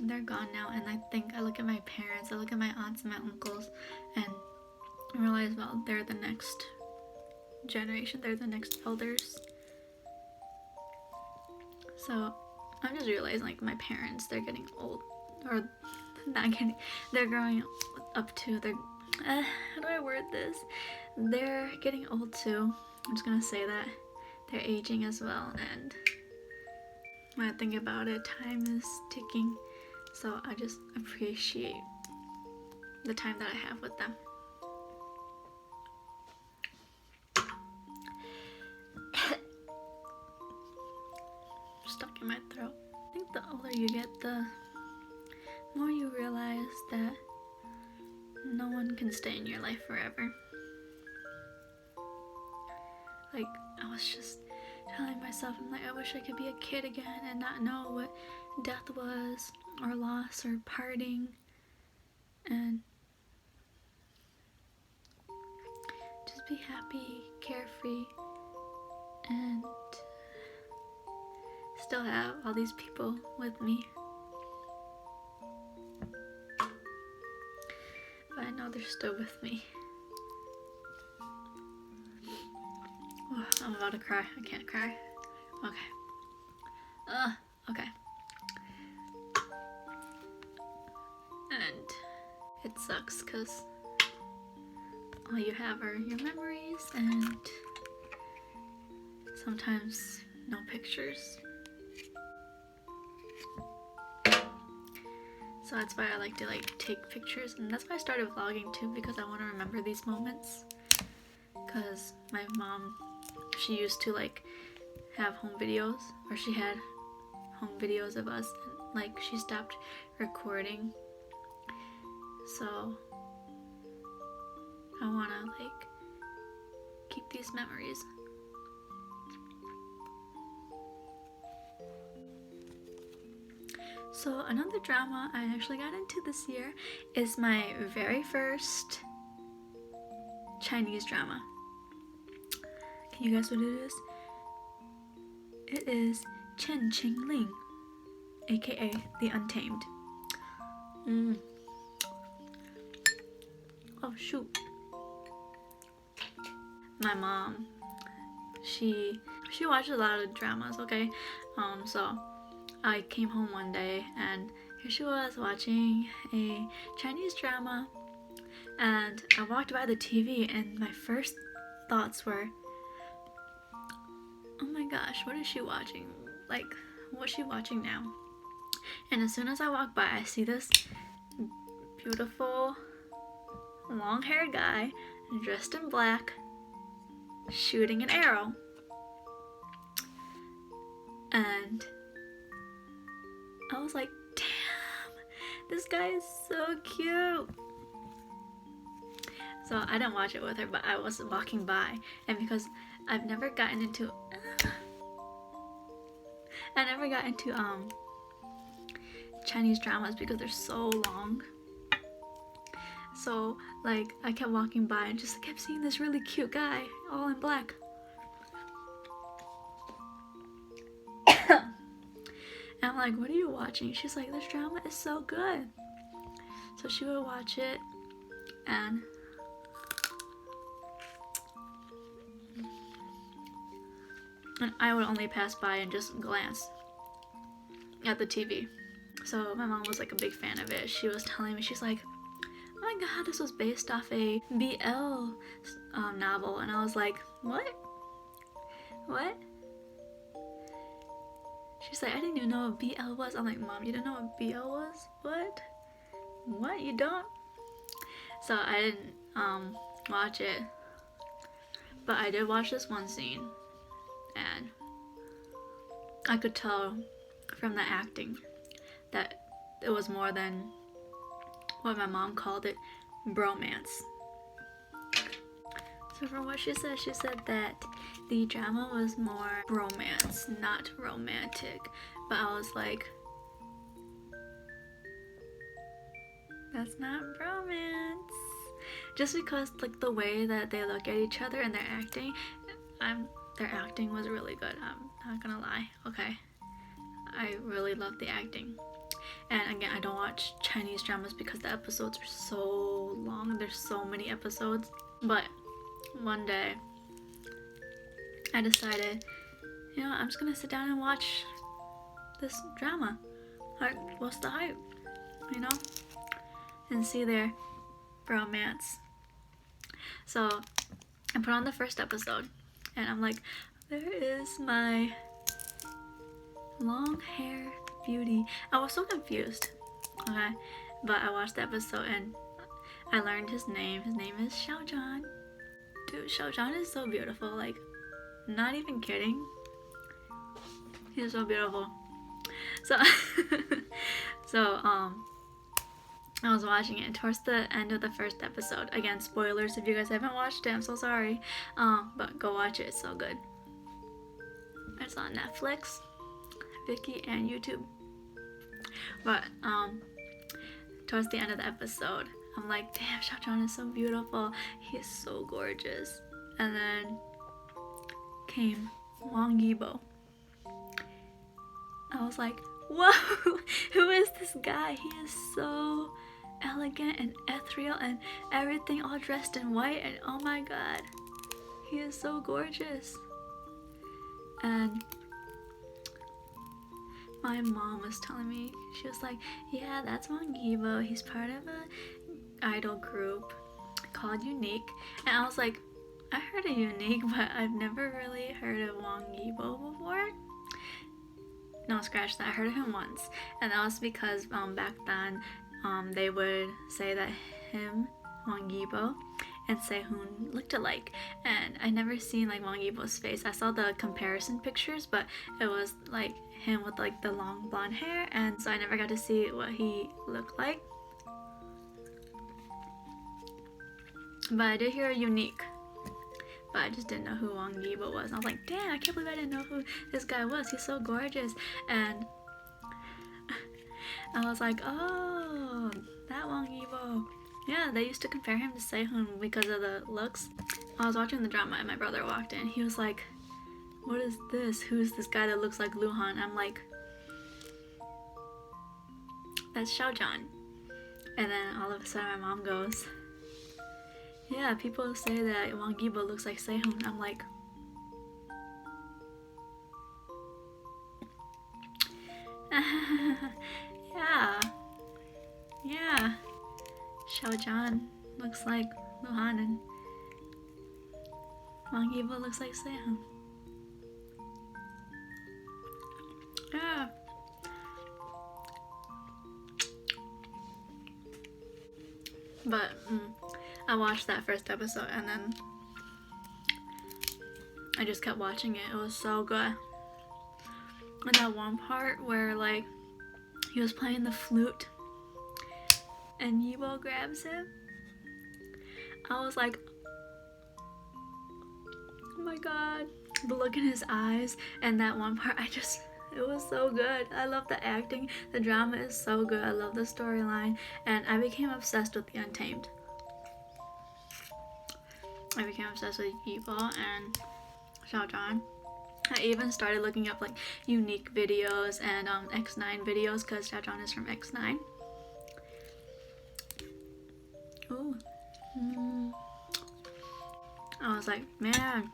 they're gone now, and I think I look at my parents, I look at my aunts and my uncles, and I realize, well, they're the next generation, they're the next elders. So I'm just realizing, like, my parents, they're getting old, or not getting, they're growing up to, they're, how do I word this? They're getting old too. I'm just gonna say that. They're aging as well, and when I think about it, time is ticking. So I just appreciate the time that I have with them. Stuck in my throat. I think the older you get, the more you realize that no one can stay in your life forever. Like, I was just telling myself, I'm like, I wish I could be a kid again and not know what death was, or loss, or parting, and just be happy, carefree, and still have all these people with me. But I know they're still with me. Oh, I'm about to cry. I can't cry. Okay. Okay. And it sucks because all you have are your memories and sometimes no pictures. So that's why I like to take pictures, and that's why I started vlogging too, because I want to remember these moments. Because my mom, she used to have home videos, or she had home videos of us, and she stopped recording. So I want to keep these memories. So another drama I actually got into this year is my very first Chinese drama. Can you guess what it is? It is Chen Qingling, aka The Untamed. Oh shoot. My mom, she watches a lot of dramas, okay? So I came home one day and here she was watching a Chinese drama, and I walked by the TV and my first thoughts were, oh my gosh, what is she watching? What's she watching now? And as soon as I walk by, I see this beautiful long-haired guy dressed in black shooting an arrow. And I was like, damn, this guy is so cute. So I didn't watch it with her, but I was walking by, and because I've never gotten into Chinese dramas because they're so long. So I kept walking by and just kept seeing this really cute guy all in black. And I'm like, what are you watching? She's like, this drama is so good. So she would watch it, and I would only pass by and just glance at the TV. So my mom was a big fan of it. She was telling me, she's like, oh my god, this was based off a BL novel. And I was like, what? She's like, I didn't even know what BL was. I'm like, Mom, you didn't know what BL was? What? You don't? So I didn't watch it, but I did watch this one scene, and I could tell from the acting that it was more than what my mom called it, bromance. So from what she said that the drama was more bromance, not romantic. But I was like, that's not bromance. Just because like the way that they look at each other and their acting, their acting was really good. I'm not gonna lie, okay? I really love the acting. And again, I don't watch Chinese dramas because the episodes are so long. There's so many episodes. But one day, I decided, you know, I'm just gonna sit down and watch this drama. Like, what's the hype? You know? And see their bromance. So, I put on the first episode, and I'm like, there is my long hair beauty. I was so confused, okay? But I watched the episode and I learned his name. His name is Xiao. Dude, Xiao is so beautiful, like, not even kidding. He's so beautiful. So, I was watching it, and towards the end of the first episode, again, spoilers if you guys haven't watched it, I'm so sorry, but go watch it, it's so good. It's on Netflix, Viki, and YouTube. But towards the end of the episode, I'm like, damn, Xiao is so beautiful. He is so gorgeous. And then came Wang Yibo. I was like, whoa, who is this guy? He is so elegant and ethereal and everything, all dressed in white, and oh my god, he is so gorgeous. And my mom was telling me, she was like, yeah, that's Wang Yibo. He's part of a idol group called Unique. And I was like, I heard of Unique, but I've never really heard of Wang Yibo before. No, scratch that. I heard of him once, and that was because back then they would say that him, Wang Yibo, and Sehun looked alike, and I never seen like Wang Yibo's face. I saw the comparison pictures, but it was like him with like the long blonde hair, and so I never got to see what he looked like. But I did hear Unique, but I just didn't know who Wang Yibo was. And I was like, damn, I can't believe I didn't know who this guy was. He's so gorgeous. And I was like, oh, that Wang Yibo. Yeah, they used to compare him to Sehun because of the looks. I was watching the drama and my brother walked in. He was like, what is this? Who's this guy that looks like Luhan? I'm like, that's Xiao. And then all of a sudden my mom goes, yeah, people say that Wang Yibo looks like Sehun. I'm like, yeah, Xiao looks like Luhan and Wang Yibo looks like Sehun. Yeah. But I watched that first episode and then I just kept watching it. It was so good. And that one part where like he was playing the flute and Yibo grabs him, I was like, oh my god. The look in his eyes and that one part, it was so good. I love the acting. The drama is so good. I love the storyline. And I became obsessed with the Untamed. I became obsessed with Yibo and Xiao. I even started looking up like Unique videos and X9 videos because Xiao is from X9. Ooh. I was like, man,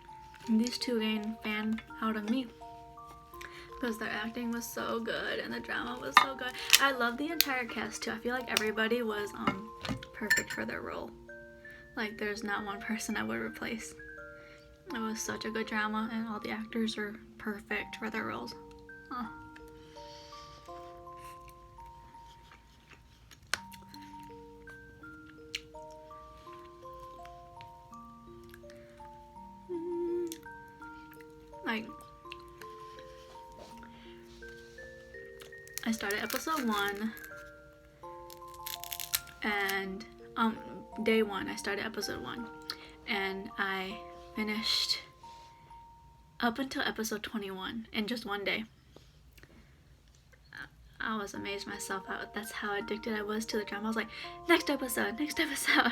these two gained fan out of me because their acting was so good and the drama was so good. I love the entire cast too. I feel like everybody was perfect for their role. Like there's not one person I would replace. It was such a good drama and all the actors are perfect for their roles. Oh. I started episode 1, and day 1 I started episode 1, and I finished up until episode 21 in just one day. I was amazed myself. That's how addicted I was to the drama. I was like, next episode, next episode.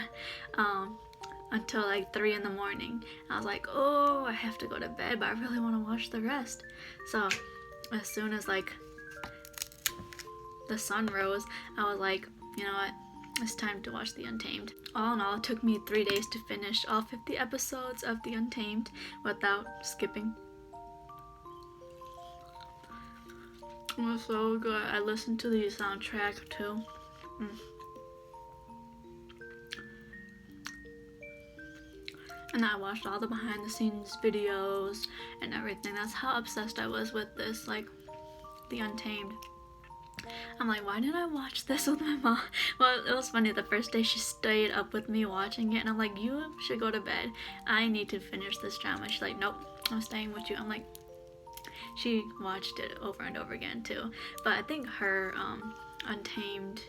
Until like 3 in the morning. I was like, oh, I have to go to bed, but I really want to watch the rest. So as soon as like the sun rose, I was like, you know what, it's time to watch the Untamed. All in all, it took me 3 days to finish all 50 episodes of the Untamed without skipping. It was so good. I listened to the soundtrack too. And I watched all the behind the scenes videos and everything. That's how obsessed I was with this, like, the Untamed. I'm like, why didn't I watch this with my mom? Well, it was funny. The first day she stayed up with me watching it, and I'm like, you should go to bed. I need to finish this drama. She's like, nope, I'm staying with you. I'm like, she watched it over and over again too. But I think her Untamed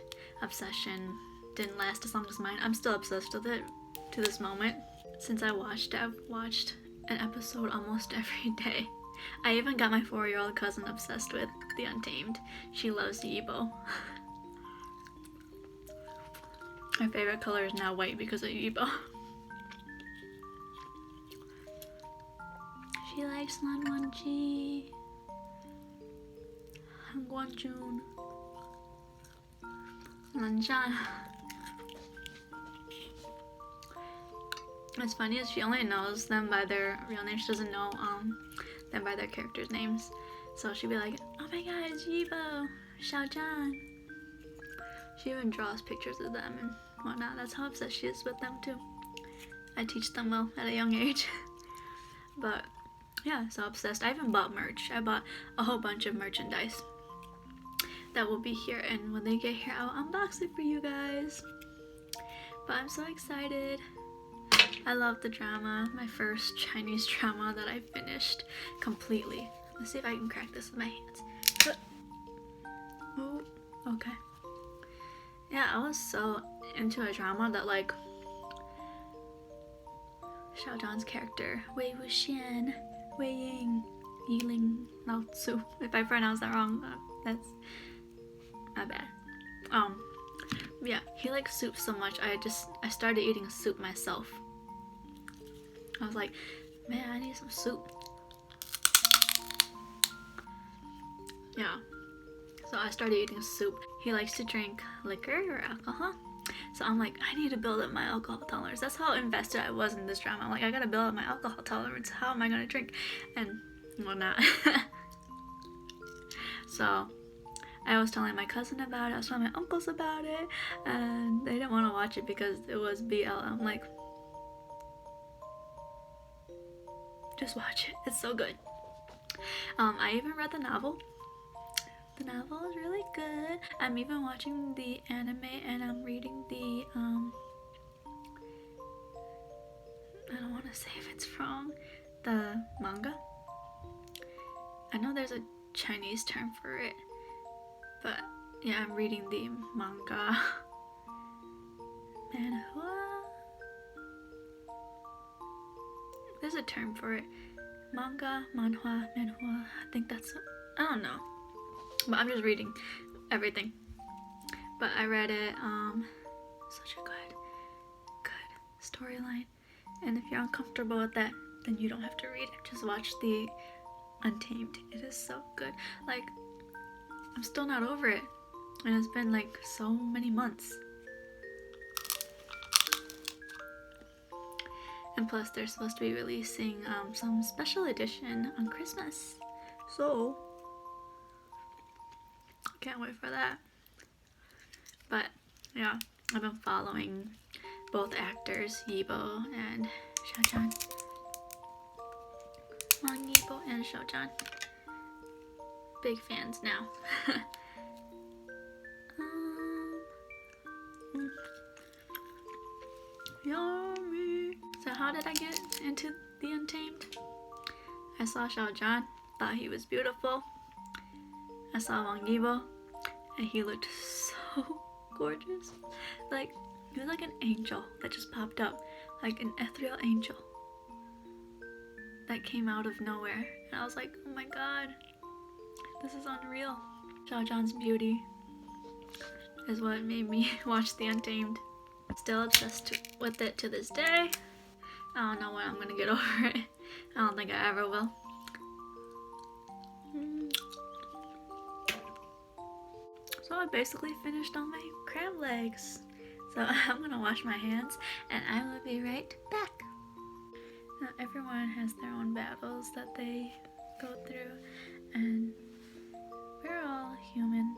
obsession didn't last as long as mine. I'm still obsessed with it to this moment. Since I watched it, I've watched an episode almost every day. I even got my 4-year-old cousin obsessed with the Untamed. She loves Yibo. My favorite color is now white because of Yibo. She likes Lanwanji, Hangwanjun, Zhan. What's funny is she only knows them by their real names. She doesn't know them by their characters' names. So she'd be like, oh my god, it's Yibo, Zhan. She even draws pictures of them and whatnot. That's how obsessed she is with them too. I teach them well at a young age. But yeah, so obsessed. I even bought merch. I bought a whole bunch of merchandise that will be here, and when they get here, I'll unbox it for you guys. But I'm so excited. I love the drama. My first Chinese drama that I finished completely. Let's see if I can crack this with my hands. Oh, okay. Yeah, I was so into a drama that, like, Xiao Zhan's character, Wei Wuxian, Wei Ying, Yiling Lao Tzu. If I pronounce that wrong, that's my bad. Yeah, he likes soup so much. I started eating soup myself. I was like, man, I need some soup. Yeah, so I started eating soup. He likes to drink liquor or alcohol. So I'm like, I need to build up my alcohol tolerance. That's how invested I was in this drama. I'm like, I gotta build up my alcohol tolerance. How am I gonna drink? And whatnot. So I was telling my cousin about it. I was telling my uncles about it. And they didn't want to watch it because it was BL. I'm like, just watch it. It's so good. I even read the novel. The novel is really good. I'm even watching the anime, and I'm reading the I don't want to say if it's wrong, the manga. I know there's a Chinese term for it, but yeah, I'm reading the manga. Manhua? There's a term for it. Manga, manhua, manhua. I think that's, I don't know. But I'm just reading everything. But I read it, such a good storyline. And if you're uncomfortable with that, then you don't have to read it. Just watch the Untamed. It is so good. Like, I'm still not over it. And it's been like so many months. And plus they're supposed to be releasing some special edition on Christmas. So can't wait for that. But yeah, I've been following both actors, Yibo and Zhan. Wang, Yibo, and Zhan. Big fans now. Yummy. So how did I get into the Untamed? I saw Zhan, thought he was beautiful. I saw Wang Yibo, and he looked so gorgeous. Like, he was like an angel that just popped up, like an ethereal angel that came out of nowhere. And I was like, oh my god, this is unreal. Zhan's beauty is what made me watch the Untamed. Still obsessed with it to this day. I don't know when I'm gonna get over it. I don't think I ever will. So I basically finished all my crab legs. So I'm gonna wash my hands and I will be right back. Now, everyone has their own battles that they go through, and we're all human.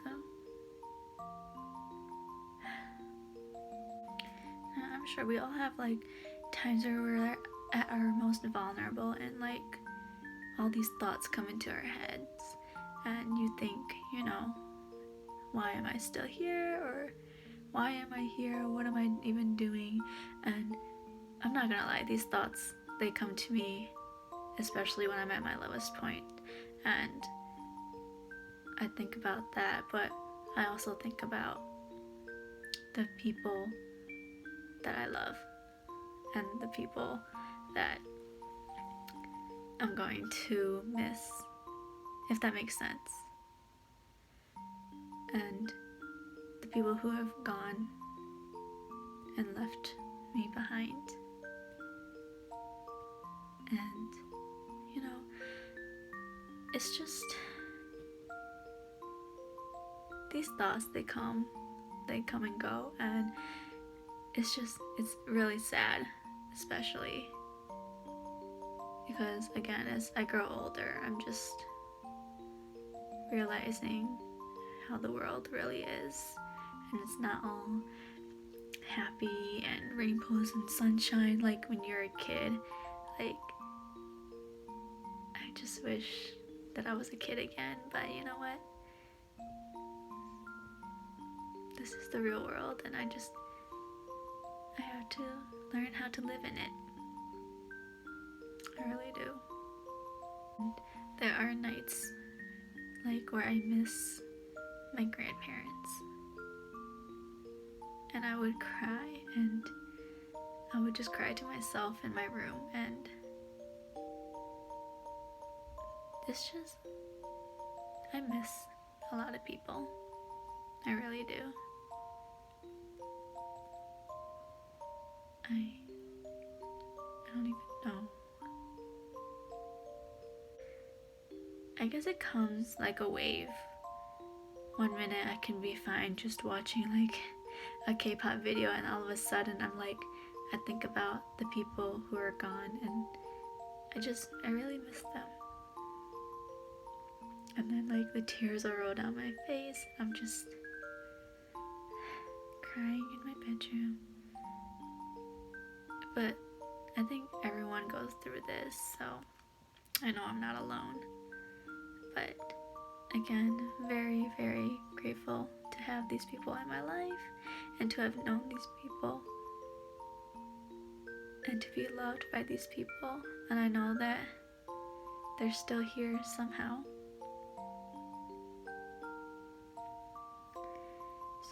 So I'm sure we all have like times where we're at our most vulnerable and like all these thoughts come into our heads and you think, you know, why am I still here, or why am I here, what am I even doing? And I'm not gonna lie, these thoughts, they come to me especially when I'm at my lowest point, and I think about that, but I also think about the people that I love and the people that I'm going to miss, if that makes sense. And the people who have gone and left me behind. And, you know, it's just, these thoughts, they come and go, and it's really sad, especially because, again, as I grow older, I'm just realizing how the world really is, and it's not all happy and rainbows and sunshine like when you're a kid. Like, I just wish that I was a kid again, but you know what? This is the real world, and I have to learn how to live in it. I really do. And there are nights like where I miss my grandparents, and I would cry, and I would just cry to myself in my room, and it's just, I miss a lot of people. I really do. I don't even know. I guess it comes like a wave. One minute I can be fine just watching like a K-pop video, and all of a sudden I think about the people who are gone, and I really miss them. And then like the tears will roll down my face. I'm just crying in my bedroom. But I think everyone goes through this, so I know I'm not alone. But again, very, very grateful to have these people in my life, and to have known these people, and to be loved by these people. And I know that they're still here somehow.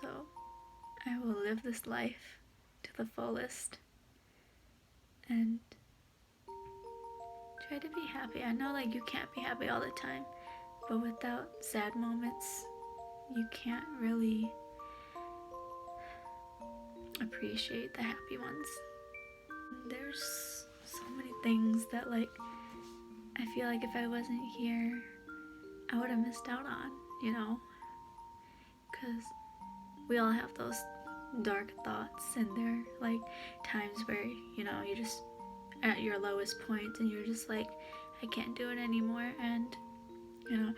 So I will live this life to the fullest and try to be happy. I know like you can't be happy all the time, but without sad moments, you can't really appreciate the happy ones. There's so many things that like I feel like if I wasn't here, I would have missed out on, you know? Because we all have those dark thoughts, and there are like times where, you know, you're just at your lowest point and you're just like, I can't do it anymore. And you know,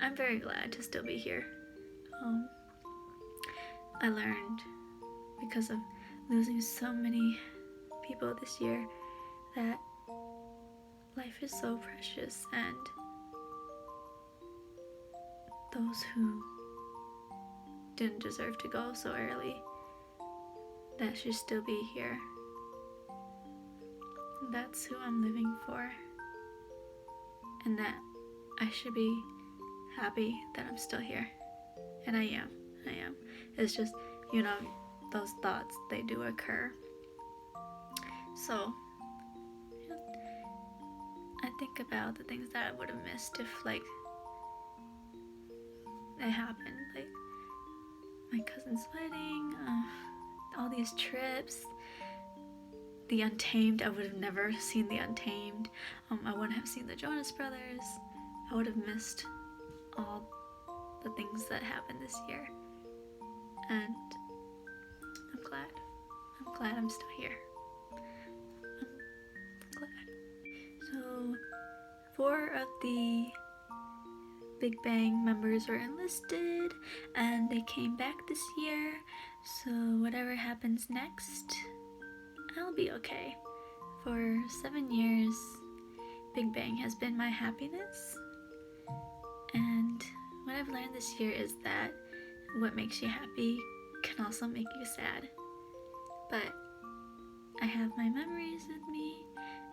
I'm very glad to still be here. I learned, because of losing so many people this year, that life is so precious, and those who didn't deserve to go so early, that should still be here. That's who I'm living for, and that I should be happy that I'm still here. And I am. It's just, you know, those thoughts, they do occur. So I think about the things that I would have missed if, like, it happened. Like my cousin's wedding, all these trips, the Untamed. I would have never seen the Untamed. I wouldn't have seen the Jonas Brothers. I would have missed all the things that happened this year. And I'm glad I'm still here. I'm glad. So 4 of the Big Bang members were enlisted and they came back this year. So whatever happens next, I'll be okay. For 7 years, Big Bang has been my happiness. And what I've learned this year is that what makes you happy can also make you sad. But I have my memories with me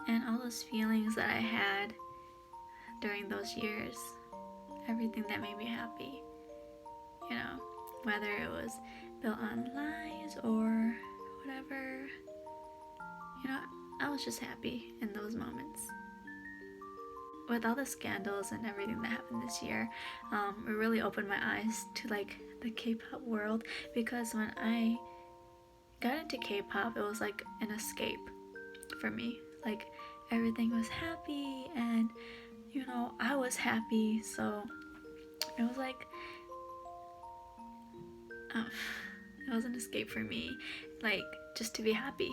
and all those feelings that I had during those years. Everything that made me happy. You know, whether it was built on lies or whatever. You know, I was just happy in those moments. With all the scandals and everything that happened this year, it really opened my eyes to like the K-pop world, because when I got into K-pop, it was like an escape for me. Like everything was happy and, you know, I was happy, so it was like it was an escape for me, like just to be happy.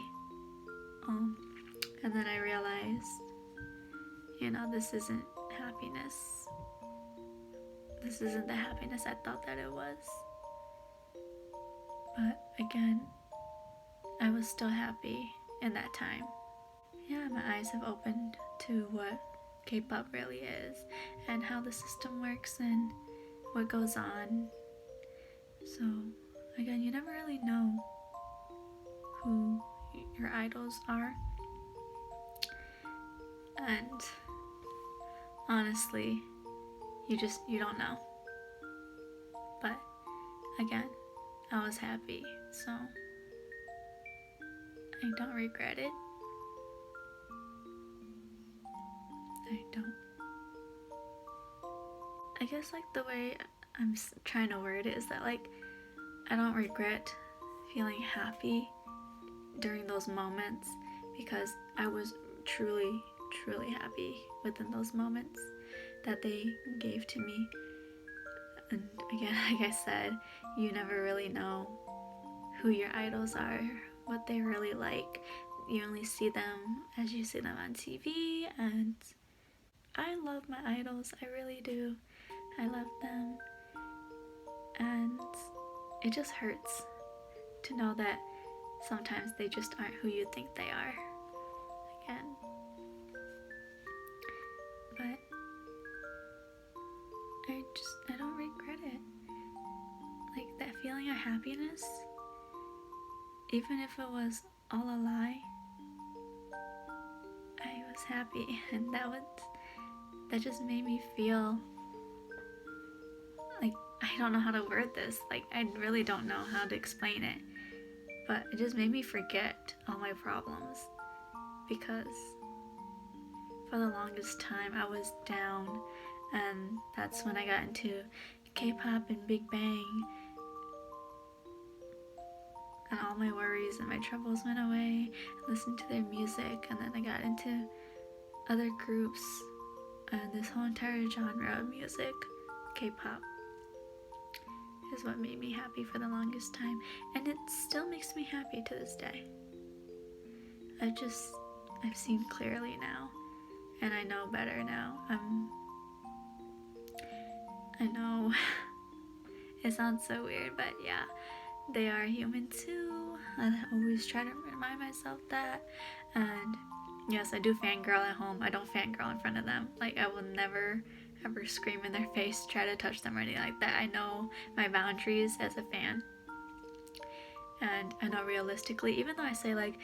And then I realized, you know, this isn't happiness. This isn't the happiness I thought that it was. But again, I was still happy in that time. Yeah, my eyes have opened to what K-pop really is and how the system works and what goes on. So again, you never really know who your idols are. And honestly, you don't know. But again, I was happy, so I don't regret it. I don't. I guess like the way I'm trying to word it is that like I don't regret feeling happy during those moments, because I was truly happy within those moments that they gave to me. And again, like I said, you never really know who your idols are, what they really like. You only see them as you see them on TV, and I love my idols, I really do. I love them, and it just hurts to know that sometimes they just aren't who you think they are. Again. But I don't regret it. Like that feeling of happiness, even if it was all a lie, I was happy, and that just made me feel like, I don't know how to word this, like I really don't know how to explain it, but it just made me forget all my problems, because for the longest time I was down, and that's when I got into K-pop and Big Bang, and all my worries and my troubles went away. I listened to their music, and then I got into other groups and this whole entire genre of music. K-pop is what made me happy for the longest time, and it still makes me happy to this day. I've seen clearly now, and I know better now. I know it sounds so weird, but yeah, they are human too. I always try to remind myself that. And yes, I do fangirl at home. I don't fangirl in front of them. Like, I will never ever scream in their face, try to touch them or anything like that. I know my boundaries as a fan, and I know realistically, even though I say like,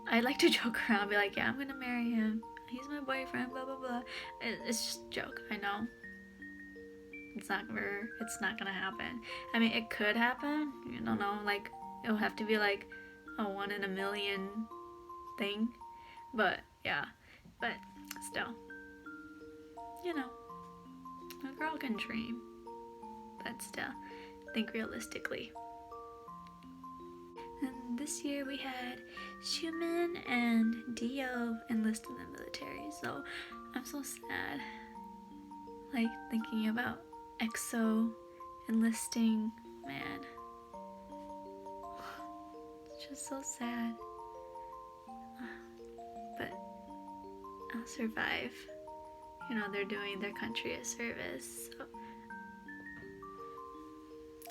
I like to joke around, be like, yeah, I'm gonna marry him, he's my boyfriend, blah blah blah. It's just a joke, I know. It's not gonna happen. I mean, it could happen. You don't know. Like, it'll have to be like a 1 in a million thing. But yeah, but still, you know, a girl can dream. But still, think realistically. And this year we had Xiumin and Dio enlist in the military. So I'm so sad. Like, thinking about EXO enlisting, man. It's just so sad. But I'll survive. You know, they're doing their country a service. So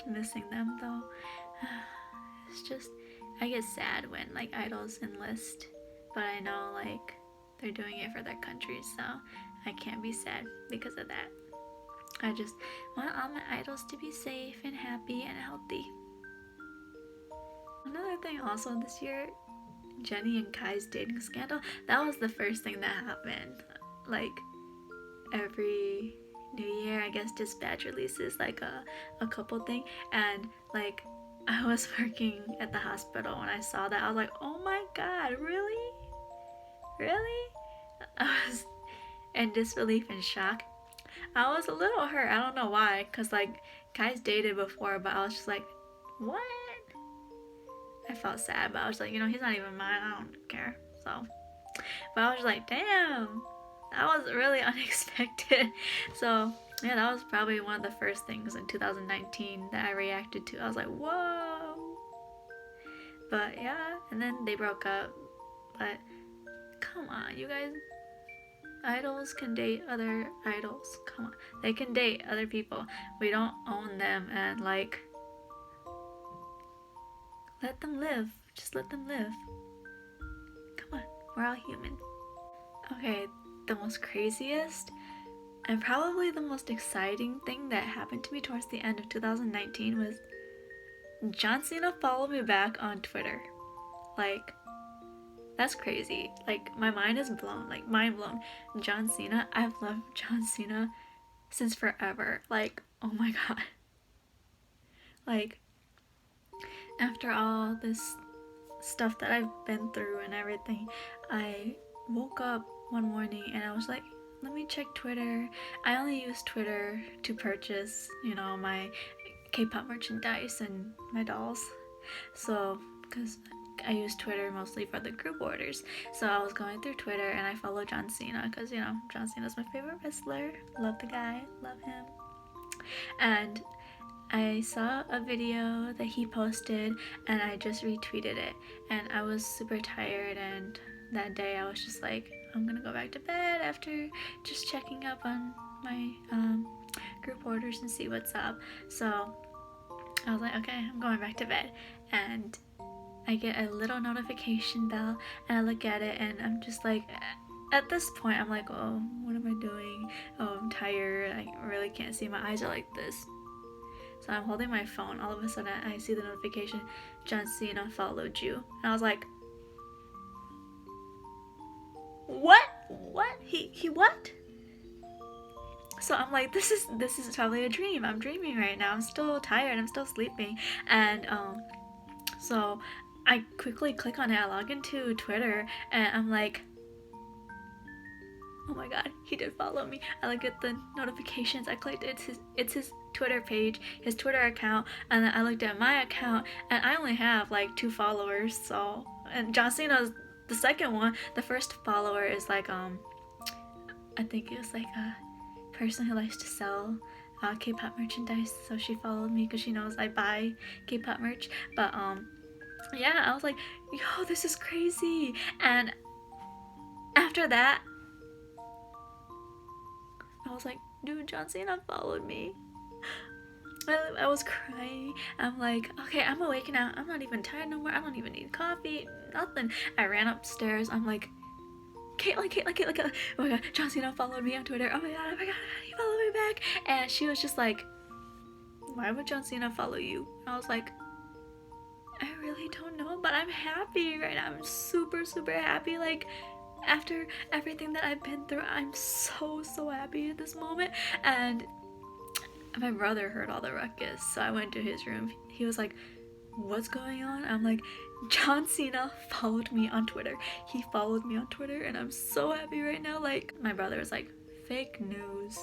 missing them though. It's just, I get sad when like idols enlist, but I know like they're doing it for their country, so I can't be sad because of that. I just want all my idols to be safe and happy and healthy. Another thing also this year, Jennie and Kai's dating scandal. That was the first thing that happened. Like, every New Year, I guess Dispatch releases like a couple thing, and like I was working at the hospital when I saw that. I was like, oh my god, really? Really? I was in disbelief and shock. I was a little hurt. I don't know why, because like Kai's dated before, but I was just like, what? I felt sad, but I was like, you know, he's not even mine. I don't care. So, but I was just like, damn, that was really unexpected. So yeah, that was probably one of the first things in 2019 that I reacted to. I was like, whoa. But yeah, and then they broke up. But come on, you guys. Idols can date other idols. Come on. They can date other people. We don't own them and like, let them live. Just let them live. Come on. We're all human. Okay, the most craziest and probably the most exciting thing that happened to me towards the end of 2019 was John Cena followed me back on Twitter. Like, that's crazy. Like, my mind is blown. Like, mind blown. John Cena, I've loved John Cena since forever. Like, oh my god. Like, after all this stuff that I've been through and everything, I woke up one morning and I was like, let me check Twitter. I only use Twitter to purchase, you know, my K-pop merchandise and my dolls. So, because I use Twitter mostly for the group orders. So I was going through Twitter and I follow John Cena because, you know, John Cena's my favorite wrestler. Love the guy. Love him. And I saw a video that he posted and I just retweeted it. And I was super tired, and that day I was just like, I'm gonna go back to bed after just checking up on my group orders and see what's up. So I was like, okay, I'm going back to bed. And I get a little notification bell and I look at it and I'm just like, at this point I'm like, oh, what am I doing? Oh, I'm tired. I really can't see. My eyes are like this. So I'm holding my phone. All of a sudden I see the notification, John Cena followed you. And I was like, what? He what? So I'm like, this is probably a dream. I'm dreaming right now. I'm still tired. I'm still sleeping. And so I quickly click on it. I log into Twitter and I'm like, oh my god, he did follow me. I look at the notifications. I clicked it's his Twitter page, his Twitter account, and then I looked at my account and I only have like 2 followers. So, and John Cena's the second one. The first follower is like I think it was like a person who likes to sell K-pop merchandise, so she followed me because she knows I buy K-pop merch. But yeah, I was like, yo, this is crazy. And after that I was like, dude, John Cena followed me. I was crying. I'm like, okay, I'm awake now. I'm not even tired no more. I don't even need coffee, nothing. I ran upstairs. I'm like, Caitlin, oh my god, John Cena followed me on Twitter. Oh my god, he followed me back. And she was just like, why would John Cena follow you? And I was like, I really don't know, but I'm happy right now. I'm super, super happy. Like, after everything that I've been through, I'm so happy at this moment. And my brother heard all the ruckus, so I went to his room. He was like, what's going on? I'm like, John Cena followed me on Twitter. He followed me on Twitter, and I'm so happy right now. Like, my brother was like, fake news.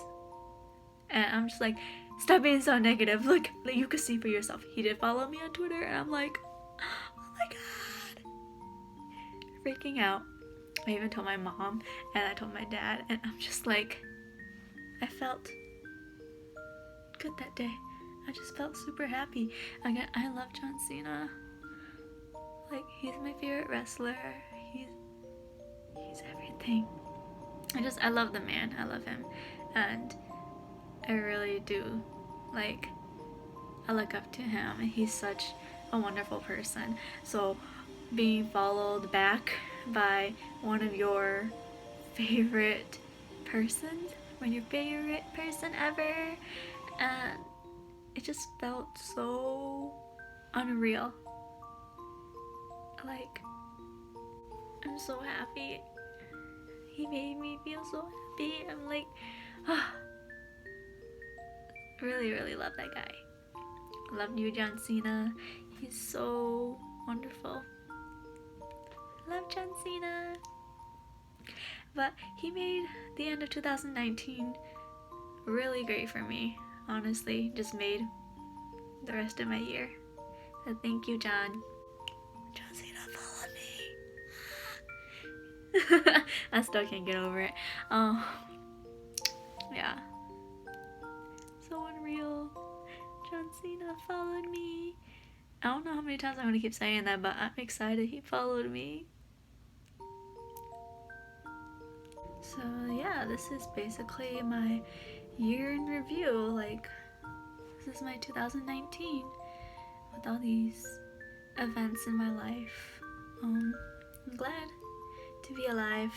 And I'm just like, stop being so negative. Look, you can see for yourself. He did follow me on Twitter, and I'm like, oh my god. Freaking out. I even told my mom, and I told my dad, and I'm just like, I felt good that day. I just felt super happy. Again, I love John Cena. Like, he's my favorite wrestler. He's everything. I love the man. I love him. And I really do, like, I look up to him, and he's such a wonderful person. So being followed back by one of your favorite persons, or your favorite person ever, and it just felt so unreal. Like, I'm so happy. He made me feel so happy. I'm like, really, really love that guy. I love you, John Cena. He's so wonderful. Love John Cena. But he made the end of 2019 really great for me. Honestly, just made the rest of my year. So thank you, John. John Cena, follow me. I still can't get over it. Yeah. So unreal. John Cena followed me. I don't know how many times I'm gonna keep saying that, but I'm excited he followed me. So yeah, this is basically my year in review. Like, this is my 2019 with all these events in my life. I'm glad to be alive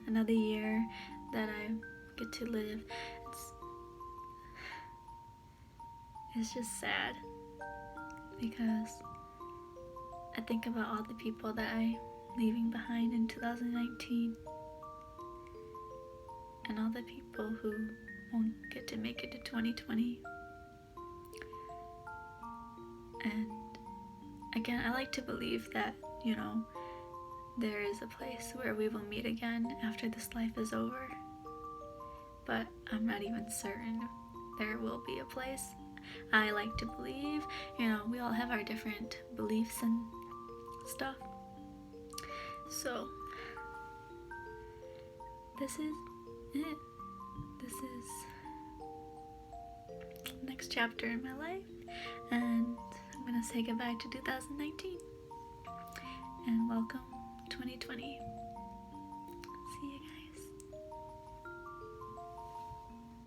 another year that I get to live. It's just sad because I think about all the people that I'm leaving behind in 2019 and all the people who won't get to make it to 2020. And again, I like to believe that, you know, there is a place where we will meet again after this life is over. But I'm not even certain there will be a place. I like to believe, you know, we all have our different beliefs and stuff. So, this is it. This is the next chapter in my life. And I'm gonna say goodbye to 2019. And welcome 2020. See you guys.